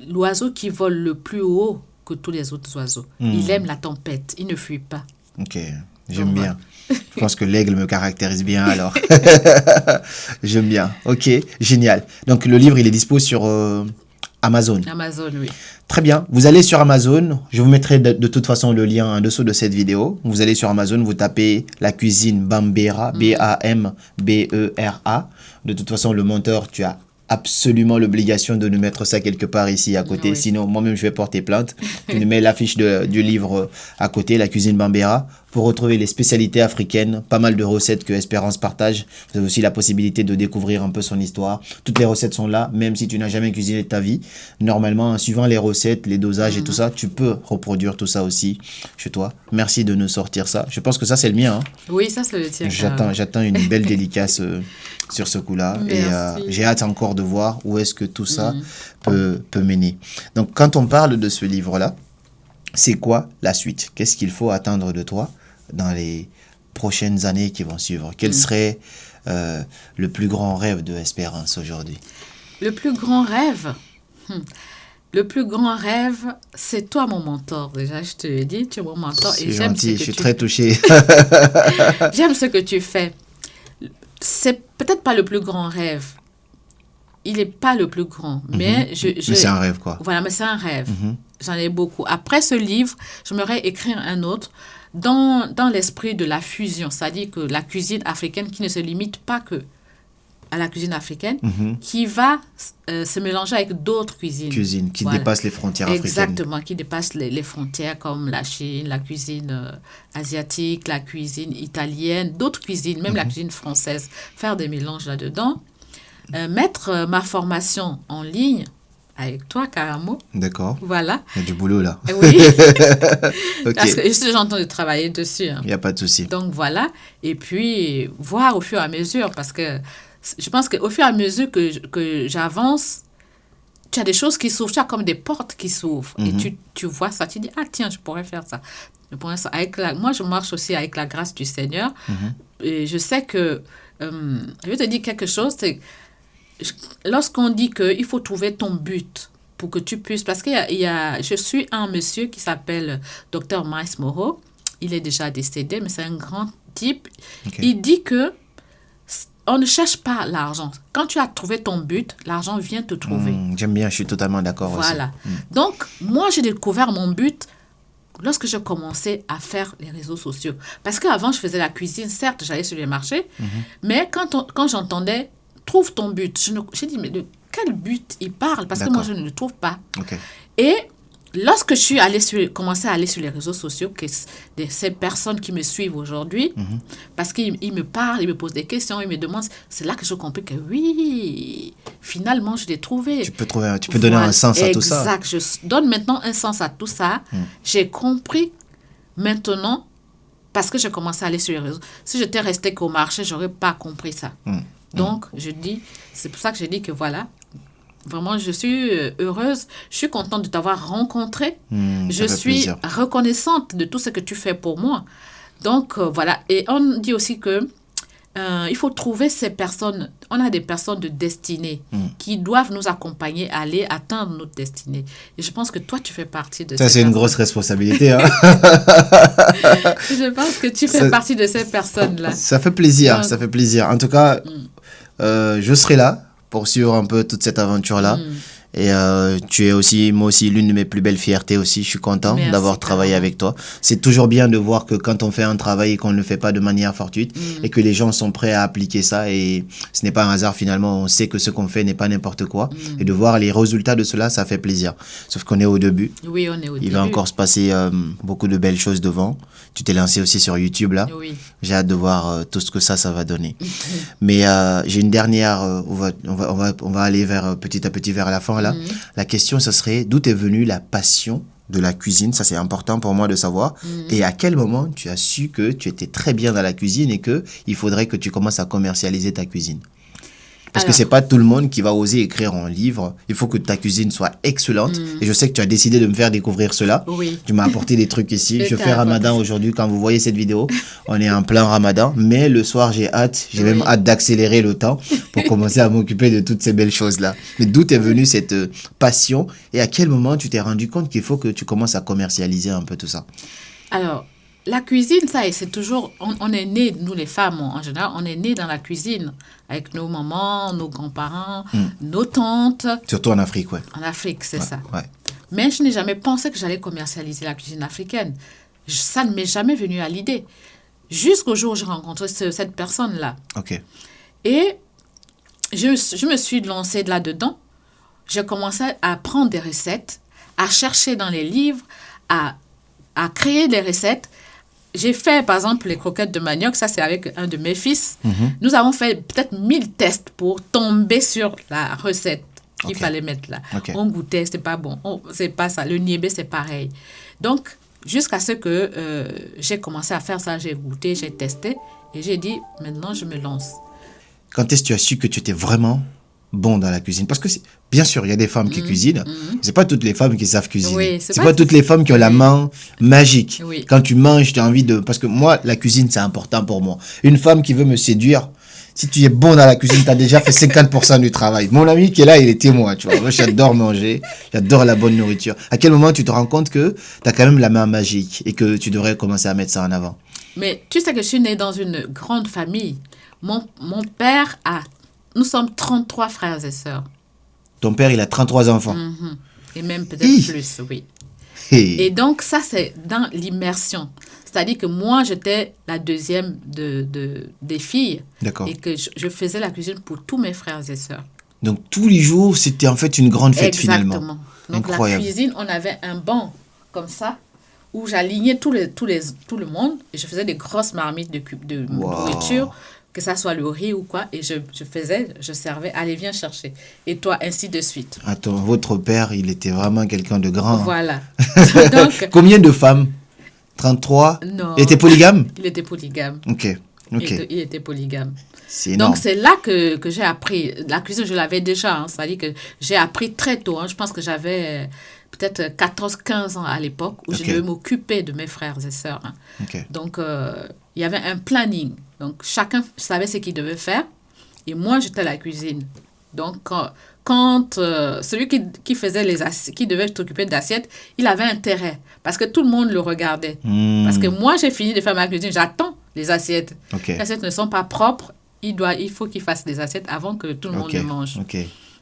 l'oiseau qui vole le plus haut que tous les autres oiseaux. Il aime la tempête, il ne fuit pas. Ok, j'aime bien. Je pense que l'aigle me caractérise bien alors. J'aime bien. Ok, génial. Donc le livre, il est dispo sur Amazon. Amazon, oui. Très bien. Vous allez sur Amazon. Je vous mettrai de toute façon le lien en dessous de cette vidéo. Vous allez sur Amazon, vous tapez la cuisine Bambera, B-A-M-B-E-R-A. De toute façon, le monteur, tu as absolument l'obligation de nous mettre ça quelque part ici à côté. Oui. Sinon, moi-même, je vais porter plainte. Tu nous mets l'affiche du livre à côté, la cuisine Bambera. pour retrouver les spécialités africaines, pas mal de recettes que Espérance partage. Vous avez aussi la possibilité de découvrir un peu son histoire. Toutes les recettes sont là, même si tu n'as jamais cuisiné de ta vie. Normalement, en suivant les recettes, les dosages et tout ça, tu peux reproduire tout ça aussi chez toi. Merci de nous sortir ça. Je pense que ça, c'est le mien. Hein. Oui, ça, c'est le tien. J'attends une belle dédicace sur ce coup-là. Et j'ai hâte encore de voir où est-ce que tout ça peut mener. Donc, quand on parle de ce livre-là, c'est quoi la suite? Qu'est-ce qu'il faut attendre de toi dans les prochaines années qui vont suivre? Quel serait le plus grand rêve de Espérance aujourd'hui? Le plus grand rêve Le plus grand rêve, c'est toi mon mentor. Déjà, je te l'ai dit, tu es mon mentor. C'est gentil, je suis très touché. J'aime ce que tu fais. C'est peut-être pas le plus grand rêve. Il n'est pas le plus grand, mais mais c'est un rêve, quoi. Voilà, mais c'est un rêve. J'en ai beaucoup. Après ce livre, j'aimerais écrire un autre dans l'esprit de la fusion, c'est-à-dire que la cuisine africaine qui ne se limite pas que à la cuisine africaine, qui va se mélanger avec d'autres cuisines. Cuisine qui dépasse les frontières africaines. Exactement, qui dépasse les frontières comme la Chine, la cuisine asiatique, la cuisine italienne, d'autres cuisines, même la cuisine française. Faire des mélanges là-dedans. Mettre ma formation en ligne avec toi, carrément. D'accord. Voilà. Il y a du boulot là. Oui. Ok. Parce que je suis déjà en train de travailler dessus. Hein. Il n'y a pas de souci. Donc voilà. Et puis, voir au fur et à mesure, parce que je pense qu'au fur et à mesure que j'avance, tu as des choses qui s'ouvrent, tu as comme des portes qui s'ouvrent. Et tu vois ça, tu dis, ah tiens, je pourrais faire ça. Moi, je marche aussi avec la grâce du Seigneur. Et je sais que, je vais te dire quelque chose, c'est lorsqu'on dit qu'il faut trouver ton but pour que tu puisses, parce je suis un monsieur qui s'appelle Dr. Miles Moreau, il est déjà décédé, mais c'est un grand type. Okay. Il dit que on ne cherche pas l'argent. Quand tu as trouvé ton but, l'argent vient te trouver. J'aime bien, je suis totalement d'accord aussi. Voilà. Donc, moi, j'ai découvert mon but lorsque j'ai commencé à faire les réseaux sociaux. Parce qu'avant, je faisais la cuisine, certes, j'allais sur les marchés, mais quand j'entendais « trouve ton but », j'ai dit « mais de quel but il parle ?» Parce que moi, je ne le trouve pas. Okay. Et lorsque je suis commencé à aller sur les réseaux sociaux, ces personnes qui me suivent aujourd'hui, parce qu'ils me parlent, ils me posent des questions, ils me demandent, c'est là que j'ai compris que oui, finalement, je l'ai trouvé. Tu peux donner un sens à tout ça. Exact. Je donne maintenant un sens à tout ça. J'ai compris maintenant, parce que j'ai commencé à aller sur les réseaux. Si j'étais restée qu'au marché, je n'aurais pas compris ça. Donc, c'est pour ça que j'ai dit que voilà, vraiment, je suis heureuse. Je suis contente de t'avoir rencontré. Je suis reconnaissante de tout ce que tu fais pour moi. Donc, voilà. Et on dit aussi que il faut trouver ces personnes. On a des personnes de destinée qui doivent nous accompagner à aller atteindre notre destinée. Et je pense que toi, tu fais partie de ces personnes. Ça, c'est une grosse responsabilité. Hein? Je pense que tu fais partie de ces personnes-là. Ça fait plaisir. Donc, ça fait plaisir. En tout cas, je serai là pour suivre un peu toute cette aventure-là. Et tu es aussi, moi aussi, l'une de mes plus belles fiertés aussi. Je suis content d'avoir travaillé avec toi. C'est toujours bien de voir que quand on fait un travail et qu'on ne le fait pas de manière fortuite et que les gens sont prêts à appliquer ça, et ce n'est pas un hasard finalement, on sait que ce qu'on fait n'est pas n'importe quoi. Et de voir les résultats de cela, ça fait plaisir. Sauf qu'on est au début. Oui, on est au début. Il va encore se passer beaucoup de belles choses devant. Tu t'es lancé aussi sur YouTube là. Oui. J'ai hâte de voir tout ce que ça va donner. Mais j'ai une dernière, on va aller petit à petit vers la fin là. La question, ce serait d'où est venue la passion de la cuisine. Ça, c'est important pour moi de savoir. Et à quel moment tu as su que tu étais très bien dans la cuisine et qu'il faudrait que tu commences à commercialiser ta cuisine? Parce que c'est pas tout le monde qui va oser écrire un livre. Il faut que ta cuisine soit excellente. Et je sais que tu as décidé de me faire découvrir cela. Oui. Tu m'as apporté des trucs ici. Je fais Ramadan aujourd'hui. Quand vous voyez cette vidéo, on est en plein Ramadan. Mais le soir, j'ai hâte. J'ai même hâte d'accélérer le temps pour commencer à m'occuper de toutes ces belles choses-là. Mais d'où est venue cette passion? Et à quel moment tu t'es rendu compte qu'il faut que tu commences à commercialiser un peu tout ça? Alors, la cuisine, ça, c'est toujours... On est nés, nous les femmes, en général, on est nés dans la cuisine. Avec nos mamans, nos grands-parents, nos tantes. Surtout en Afrique, ouais. En Afrique, c'est ça. Ouais. Mais je n'ai jamais pensé que j'allais commercialiser la cuisine africaine. Ça ne m'est jamais venu à l'idée. Jusqu'au jour où j'ai rencontré cette personne-là. OK. Et je me suis lancée là-dedans. J'ai commencé à prendre des recettes, à chercher dans les livres, à créer des recettes. j'ai fait, par exemple, les croquettes de manioc. Ça, c'est avec un de mes fils. Mhm. Nous avons fait peut-être 1000 tests pour tomber sur la recette qu'il Ok. fallait mettre là. Ok. On goûtait, c'était pas bon. C'est pas ça. Le niébé, c'est pareil. Donc, jusqu'à ce que j'ai commencé à faire ça, j'ai goûté, j'ai testé. Et j'ai dit, maintenant, je me lance. Quand est-ce que tu as su que tu étais vraiment bon dans la cuisine? Parce que, bien sûr, il y a des femmes qui cuisinent. C'est pas toutes les femmes qui savent cuisiner. Oui, c'est pas toutes les femmes qui ont la Oui. main magique. Oui. Quand tu manges, tu as envie de... Parce que moi, la cuisine, c'est important pour moi. Une femme qui veut me séduire, si tu es bon dans la cuisine, tu as déjà fait 50% du travail. Mon ami qui est là, il est témoin, tu vois. Moi, j'adore manger, j'adore la bonne nourriture. À quel moment tu te rends compte que tu as quand même la main magique et que tu devrais commencer à mettre ça en avant? Mais tu sais que je suis née dans une grande famille. Mon père a... Nous sommes 33 frères et sœurs. Ton père, il a 33 enfants. Et même peut-être Hi. plus, oui. Hey. Et donc, ça, c'est dans l'immersion. C'est-à-dire que moi, j'étais la deuxième des filles. D'accord. Et que je faisais la cuisine pour tous mes frères et sœurs. Donc, tous les jours, c'était en fait une grande fête finalement. Exactement. Donc, Incroyable. la cuisine, on avait un banc comme ça où j'alignais tout le monde et je faisais des grosses marmites de Wow. nourriture, que ça soit le riz ou quoi, et je servais, allez, viens chercher. Et toi, ainsi de suite. Attends, votre père, il était vraiment quelqu'un de grand. hein. Voilà. Donc, Combien de femmes? 33? non. Il était polygame? Il était polygame. Ok, ok. Il était polygame. C'est énorme. Donc, c'est là que j'ai appris. La cuisine, je l'avais déjà. Hein, c'est-à-dire que j'ai appris très tôt. Hein, je pense que j'avais peut-être 14-15 ans à l'époque où Ok. je devais m'occuper de mes frères et sœurs. Hein. Ok. Donc, il y avait un planning. Donc, chacun savait ce qu'il devait faire. Et moi, j'étais à la cuisine. Donc, quand celui qui faisait qui devait s'occuper d'assiettes, il avait intérêt. Parce que tout le monde le regardait. Hmm. Parce que moi, j'ai fini de faire ma cuisine. J'attends les assiettes. Ok. Les assiettes ne sont pas propres. Il faut qu'il fasse des assiettes avant que tout le monde Ok, les mange. ok.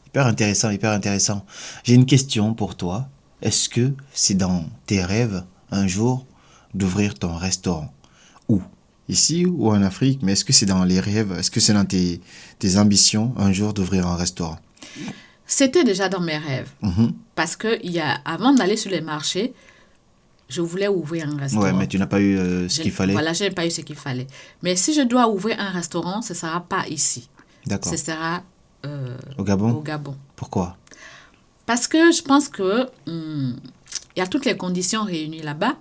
Hyper intéressant, hyper intéressant. J'ai une question pour toi. Est-ce que c'est dans tes rêves, un jour, d'ouvrir ton restaurant? Où? Ici ou en Afrique? Mais est-ce que c'est dans les rêves? Est-ce que c'est dans tes ambitions, un jour, d'ouvrir un restaurant? C'était déjà dans mes rêves. Mhm. Parce que avant d'aller sur les marchés, je voulais ouvrir un restaurant. Ouais, mais tu n'as pas eu ce qu'il fallait. Voilà, je n'ai pas eu ce qu'il fallait. Mais si je dois ouvrir un restaurant, ce ne sera pas ici. D'accord. Ce sera Au Gabon? au Gabon. Pourquoi? Parce que je pense que il y a toutes les conditions réunies là-bas.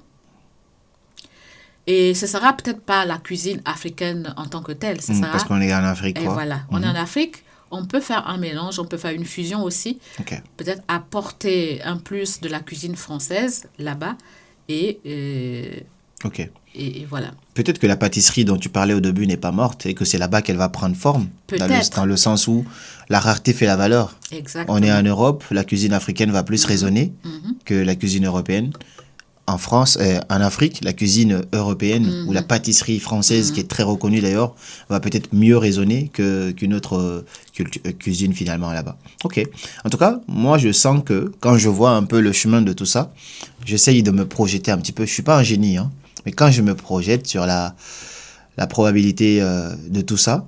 Et ce sera peut-être pas la cuisine africaine en tant que telle. Ce sera, Parce qu'on est en Afrique, et quoi. voilà, on est en Afrique. On peut faire un mélange, on peut faire une fusion aussi. Ok. Peut-être apporter un plus de la cuisine française là-bas. Et Ok. voilà. Peut-être que la pâtisserie dont tu parlais au début n'est pas morte et que c'est là-bas qu'elle va prendre forme. Peut-être. Dans le sens où la rareté fait la valeur. Exactement. On est en Europe, la cuisine africaine va plus résonner que la cuisine européenne. En France, en Afrique, la cuisine européenne ou la pâtisserie française, qui est très reconnue d'ailleurs, va peut-être mieux résonner qu'une autre cuisine finalement là-bas. Ok. En tout cas, moi je sens que quand je vois un peu le chemin de tout ça, j'essaye de me projeter un petit peu. Je suis pas un génie, hein, mais quand je me projette sur la probabilité de tout ça,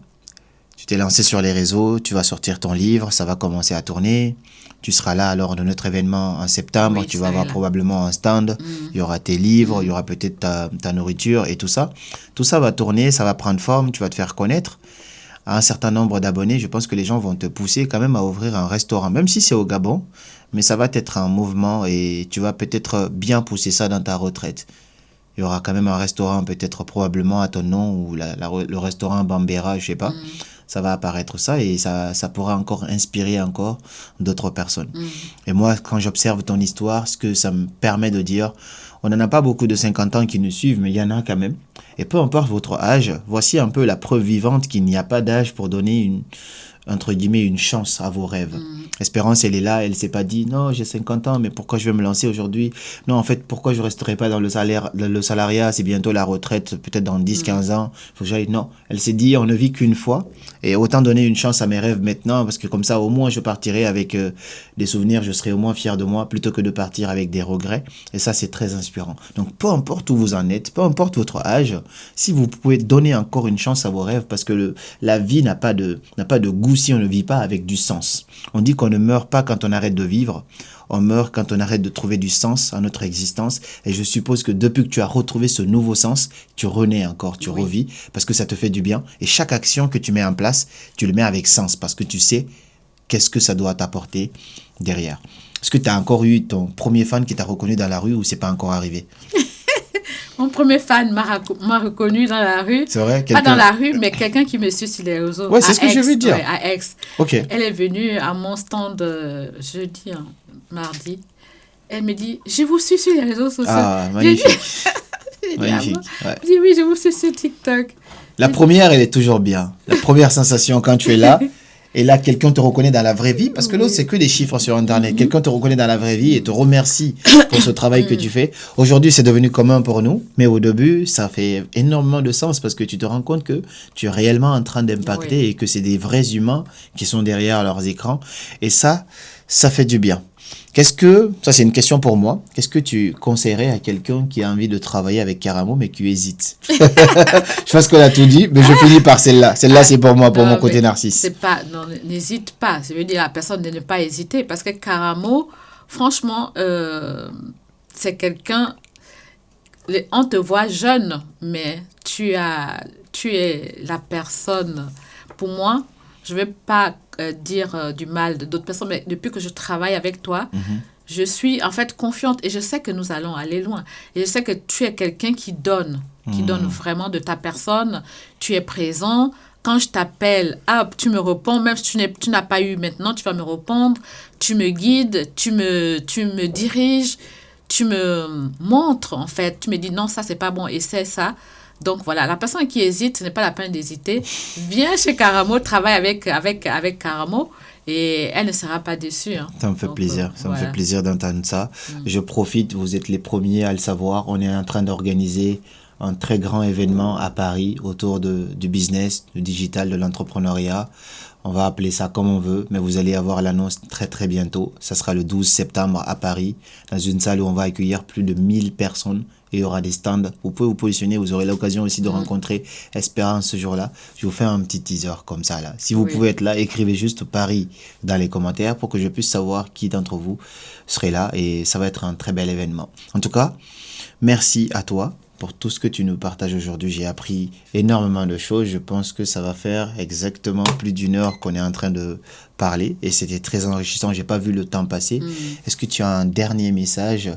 tu t'es lancé sur les réseaux, tu vas sortir ton livre, ça va commencer à tourner. Tu seras là lors de notre événement en septembre, Oui, tu je vas serai avoir là. probablement un stand, il y aura tes livres, il y aura peut-être ta nourriture et tout ça. Tout ça va tourner, ça va prendre forme, tu vas te faire connaître. À un certain nombre d'abonnés, je pense que les gens vont te pousser quand même à ouvrir un restaurant, même si c'est au Gabon, mais ça va être un mouvement et tu vas peut-être bien pousser ça dans ta retraite. Il y aura quand même un restaurant peut-être probablement à ton nom ou le restaurant Bambera, je sais pas. Ça va apparaître ça et ça pourra encore inspirer encore d'autres personnes. Et moi, quand j'observe ton histoire, ce que ça me permet de dire, on n'en a pas beaucoup de 50 ans qui nous suivent, mais il y en a quand même. Et peu importe votre âge, voici un peu la preuve vivante qu'il n'y a pas d'âge pour donner entre guillemets, une chance à vos rêves. Espérance, elle est là, elle s'est pas dit, non, j'ai 50 ans, mais pourquoi je vais me lancer aujourd'hui? Non, en fait, pourquoi je resterai pas dans le salariat? C'est bientôt la retraite, peut-être dans 10-15 ans. Faut que j'aille. Non, elle s'est dit, on ne vit qu'une fois, et autant donner une chance à mes rêves maintenant, parce que comme ça, au moins, je partirai avec des souvenirs, je serai au moins fier de moi, plutôt que de partir avec des regrets. Et ça, c'est très inspirant. Donc, peu importe où vous en êtes, peu importe votre âge, si vous pouvez donner encore une chance à vos rêves, parce que la vie n'a pas de goût si on ne vit pas avec du sens. On dit qu'on ne meurt pas quand on arrête de vivre, on meurt quand on arrête de trouver du sens à notre existence. Et je suppose que depuis que tu as retrouvé ce nouveau sens, tu renais encore, tu revis, parce que ça te fait du bien. Et chaque action que tu mets en place, tu le mets avec sens, parce que tu sais qu'est-ce que ça doit t'apporter derrière. Est-ce que tu as encore eu ton premier fan qui t'a reconnu dans la rue ou c'est pas encore arrivé? Mon premier fan m'a reconnu dans la rue. C'est vrai? Pas dans la rue, mais quelqu'un qui me suit sur les réseaux. Ouais, c'est ce que je veux dire. Ouais, à Aix. Ok. Elle est venue à mon stand jeudi, mardi. Elle me dit, je vous suis sur les réseaux sociaux. Ah, magnifique. Magnifique. Ouais. Je dis, oui, je vous suis sur TikTok. La première, elle est toujours bien. La première sensation quand tu es là, et là, quelqu'un te reconnaît dans la vraie vie, parce que l'autre, c'est que des chiffres sur Internet. Quelqu'un te reconnaît dans la vraie vie et te remercie pour ce travail que tu fais. Aujourd'hui, c'est devenu commun pour nous, mais au début, ça fait énormément de sens parce que tu te rends compte que tu es réellement en train d'impacter et que c'est des vrais humains qui sont derrière leurs écrans. Et ça fait du bien. Ça c'est une question pour moi, qu'est-ce que tu conseillerais à quelqu'un qui a envie de travailler avec Karamo mais qui hésite? Je pense qu'on a tout dit, mais je finis par celle-là. Celle-là, c'est pour moi, pour mon côté narcisse. Non, n'hésite pas. Ça veut dire à la personne de ne pas hésiter parce que Karamo, franchement, c'est quelqu'un, on te voit jeune, mais tu es la personne, pour moi, je ne vais pas dire du mal d'autres personnes, mais depuis que je travaille avec toi, je suis en fait confiante et je sais que nous allons aller loin. Et je sais que tu es quelqu'un qui donne vraiment de ta personne. Tu es présent. Quand je t'appelle, tu me réponds, même si tu n'as pas eu maintenant, tu vas me répondre. Tu me guides, tu me diriges, tu me montres en fait. Tu me dis non, ça c'est pas bon et c'est ça. Donc voilà, la personne qui hésite, ce n'est pas la peine d'hésiter. Viens chez Karamo, travaille avec Karamo et elle ne sera pas déçue. Hein. Ça me fait plaisir, me fait plaisir d'entendre ça. Je profite, vous êtes les premiers à le savoir. On est en train d'organiser un très grand événement à Paris autour du business, du digital, de l'entrepreneuriat. On va appeler ça comme on veut, mais vous allez avoir l'annonce très très bientôt. Ça sera le 12 septembre à Paris, dans une salle où on va accueillir plus de 1000 personnes. Et il y aura des stands. Vous pouvez vous positionner, vous aurez l'occasion aussi de rencontrer Espérance ce jour-là. Je vous fais un petit teaser comme ça là. Si vous pouvez être là, écrivez juste Paris dans les commentaires pour que je puisse savoir qui d'entre vous serait là. Et ça va être un très bel événement. En tout cas, merci à toi pour tout ce que tu nous partages aujourd'hui. J'ai appris énormément de choses. Je pense que ça va faire exactement plus d'une heure qu'on est en train de parler et c'était très enrichissant. J'ai pas vu le temps passer. Est-ce que tu as un dernier message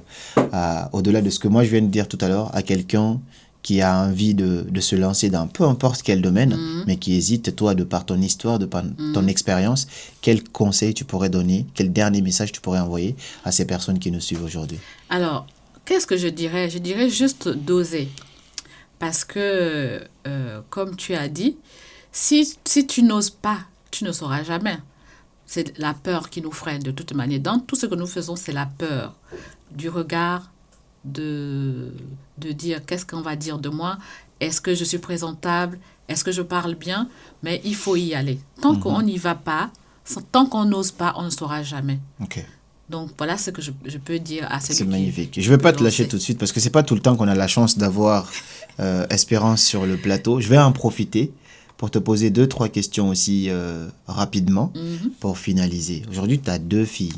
au-delà de ce que moi je viens de dire tout à l'heure à quelqu'un qui a envie de se lancer dans peu importe quel domaine, mais qui hésite, toi, de par ton histoire, de par ton expérience, quel conseil tu pourrais donner, quel dernier message tu pourrais envoyer à ces personnes qui nous suivent aujourd'hui? Alors, qu'est-ce que je dirais? Je dirais juste d'oser. Parce que, comme tu as dit, si tu n'oses pas, tu ne sauras jamais. C'est la peur qui nous freine de toute manière. Dans tout ce que nous faisons, c'est la peur du regard, de dire qu'est-ce qu'on va dire de moi, est-ce que je suis présentable, est-ce que je parle bien, mais il faut y aller. Tant qu'on n'y va pas, tant qu'on n'ose pas, on ne saura jamais. Ok. Donc, voilà ce que je peux dire à celui qui... C'est magnifique. Je ne vais pas te lâcher tout de suite parce que ce n'est pas tout le temps qu'on a la chance d'avoir Espérance sur le plateau. Je vais en profiter pour te poser 2-3 questions aussi rapidement pour finaliser. Aujourd'hui, tu as 2 filles.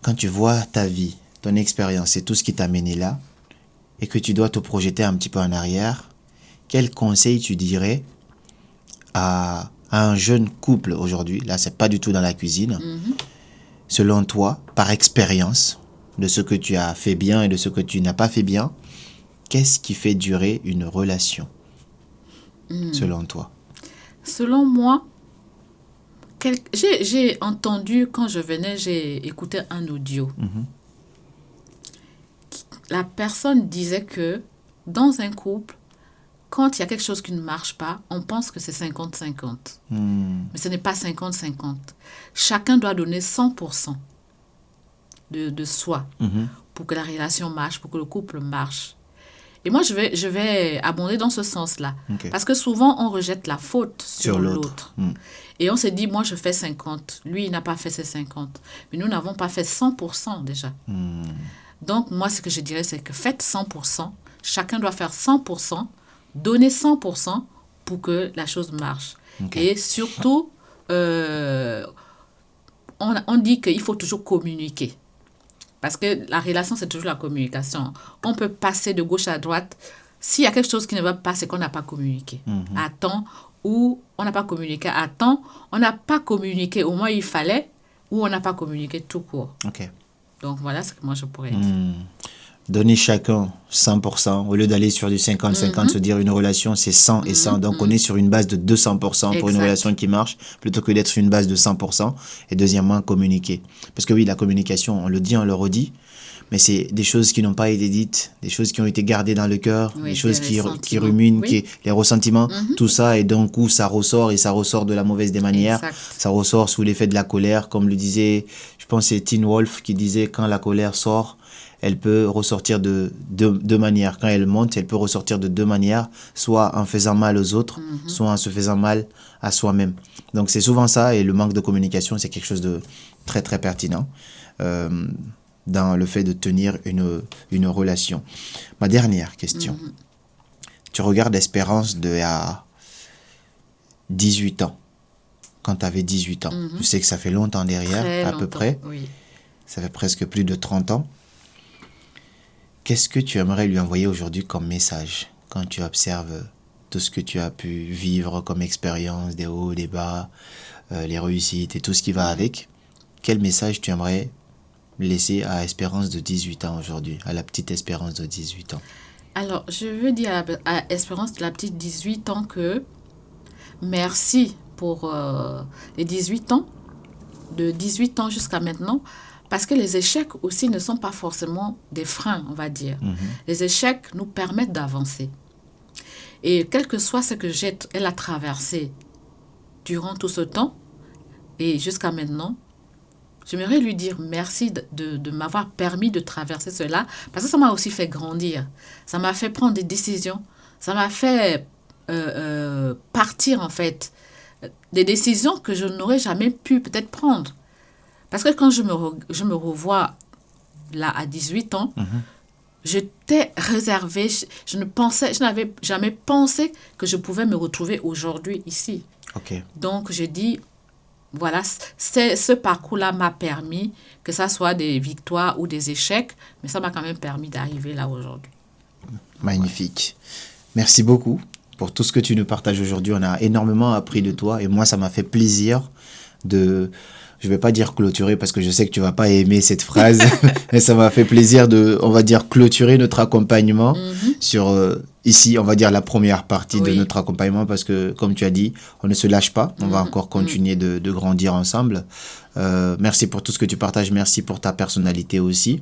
Quand tu vois ta vie, ton expérience et tout ce qui t'a mené là et que tu dois te projeter un petit peu en arrière, quel conseil tu dirais à un jeune couple aujourd'hui? Là, ce n'est pas du tout dans la cuisine. Selon toi, par expérience, de ce que tu as fait bien et de ce que tu n'as pas fait bien, qu'est-ce qui fait durer une relation, selon toi? Selon moi, j'ai entendu, quand je venais, j'ai écouté un audio. La personne disait que dans un couple, quand il y a quelque chose qui ne marche pas, on pense que c'est 50-50. Mais ce n'est pas 50-50. Chacun doit donner 100% de soi pour que la relation marche, pour que le couple marche. Et moi, je vais abonder dans ce sens-là. Okay. Parce que souvent, on rejette la faute sur l'autre. Et on se dit, moi, je fais 50. Lui, il n'a pas fait ses 50. Mais nous n'avons pas fait 100% déjà. Donc, moi, ce que je dirais, c'est que faites 100%. Chacun doit faire 100%. Donner 100% pour que la chose marche. Ok. Et surtout, on dit qu'il faut toujours communiquer. Parce que la relation, c'est toujours la communication. On peut passer de gauche à droite. S'il y a quelque chose qui ne va pas, c'est qu'on n'a pas communiqué à temps, ou on n'a pas communiqué à temps, on n'a pas communiqué au moins il fallait, ou on n'a pas communiqué tout court. Ok. Donc voilà ce que moi je pourrais dire. Donner chacun 100%, au lieu d'aller sur du 50-50, se dire une relation c'est 100 et 100. Donc on est sur une base de 200% pour une Exact. relation qui marche, plutôt que d'être sur une base de 100%. Et deuxièmement, communiquer. Parce que oui, la communication, on le dit, on le redit, mais c'est des choses qui n'ont pas été dites, des choses qui ont été gardées dans le cœur, Oui, des choses des qui ressentiments. ruminent, Oui. les ressentiments, tout ça, et d'un coup ça ressort, et ça ressort de la mauvaise des manières. Exact. Ça ressort sous l'effet de la colère, comme le disait, je pense que c'est Teen Wolf qui disait, quand la colère sort, elle peut ressortir de deux manières. Quand elle monte, elle peut ressortir de deux manières, soit en faisant mal aux autres, soit en se faisant mal à soi-même. Donc c'est souvent ça, et le manque de communication, c'est quelque chose de très très pertinent dans le fait de tenir une relation. Ma dernière question. Tu regardes Espérance à 18 ans, quand tu avais 18 ans. Je sais que ça fait longtemps derrière, Très à peu longtemps, près. oui. Ça fait presque plus de 30 ans. Qu'est-ce que tu aimerais lui envoyer aujourd'hui comme message quand tu observes tout ce que tu as pu vivre comme expérience, des hauts, des bas, les réussites et tout ce qui va avec? Quel message tu aimerais laisser à Espérance de 18 ans aujourd'hui, à la petite Espérance de 18 ans? Alors, je veux dire à Espérance de la petite 18 ans que merci pour les 18 ans, de 18 ans jusqu'à maintenant, parce que les échecs aussi ne sont pas forcément des freins, on va dire. Les échecs nous permettent d'avancer. Et quel que soit ce que elle a traversé durant tout ce temps et jusqu'à maintenant, j'aimerais lui dire merci de m'avoir permis de traverser cela, parce que ça m'a aussi fait grandir. Ça m'a fait prendre des décisions. Ça m'a fait partir, en fait, des décisions que je n'aurais jamais pu peut-être prendre. Parce que quand je me revois là à 18 ans, j'étais réservée. Je n'avais jamais pensé que je pouvais me retrouver aujourd'hui ici. Ok. Donc, je dis, voilà, ce parcours-là m'a permis, que ça soit des victoires ou des échecs, mais ça m'a quand même permis d'arriver là aujourd'hui. Magnifique. Merci beaucoup pour tout ce que tu nous partages aujourd'hui. On a énormément appris de toi et moi, ça m'a fait plaisir de... Je ne vais pas dire clôturer parce que je sais que tu ne vas pas aimer cette phrase, mais ça m'a fait plaisir de, on va dire, clôturer notre accompagnement sur, ici, on va dire, la première partie de notre accompagnement parce que, comme tu as dit, on ne se lâche pas, on va encore continuer de grandir ensemble. Merci pour tout ce que tu partages, merci pour ta personnalité aussi.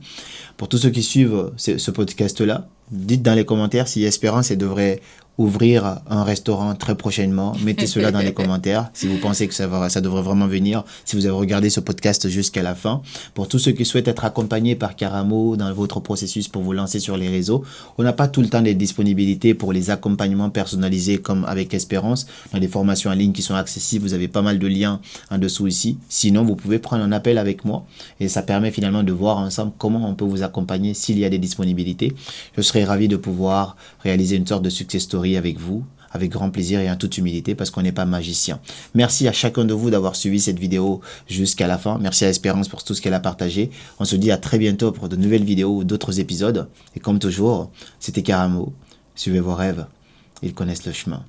Pour tous ceux qui suivent ce podcast-là, dites dans les commentaires si Espérance devrait ouvrir un restaurant très prochainement. Mettez cela dans les commentaires si vous pensez que ça devrait vraiment venir, si vous avez regardé ce podcast jusqu'à la fin. Pour tous ceux qui souhaitent être accompagnés par Karamo dans votre processus pour vous lancer sur les réseaux, on n'a pas tout le temps les disponibilités pour les accompagnements personnalisés comme avec Espérance. On a des formations en ligne qui sont accessibles, vous avez pas mal de liens en dessous ici. Sinon, vous pouvez prendre un appel avec moi et ça permet finalement de voir ensemble comment on peut vous accompagner s'il y a des disponibilités. Je serai ravi de pouvoir réaliser une sorte de success story avec vous, avec grand plaisir et en toute humilité parce qu'on n'est pas magicien. Merci à chacun de vous d'avoir suivi cette vidéo jusqu'à la fin. Merci à Espérance pour tout ce qu'elle a partagé. On se dit à très bientôt pour de nouvelles vidéos ou d'autres épisodes. Et comme toujours, c'était Karamo. Suivez vos rêves, ils connaissent le chemin.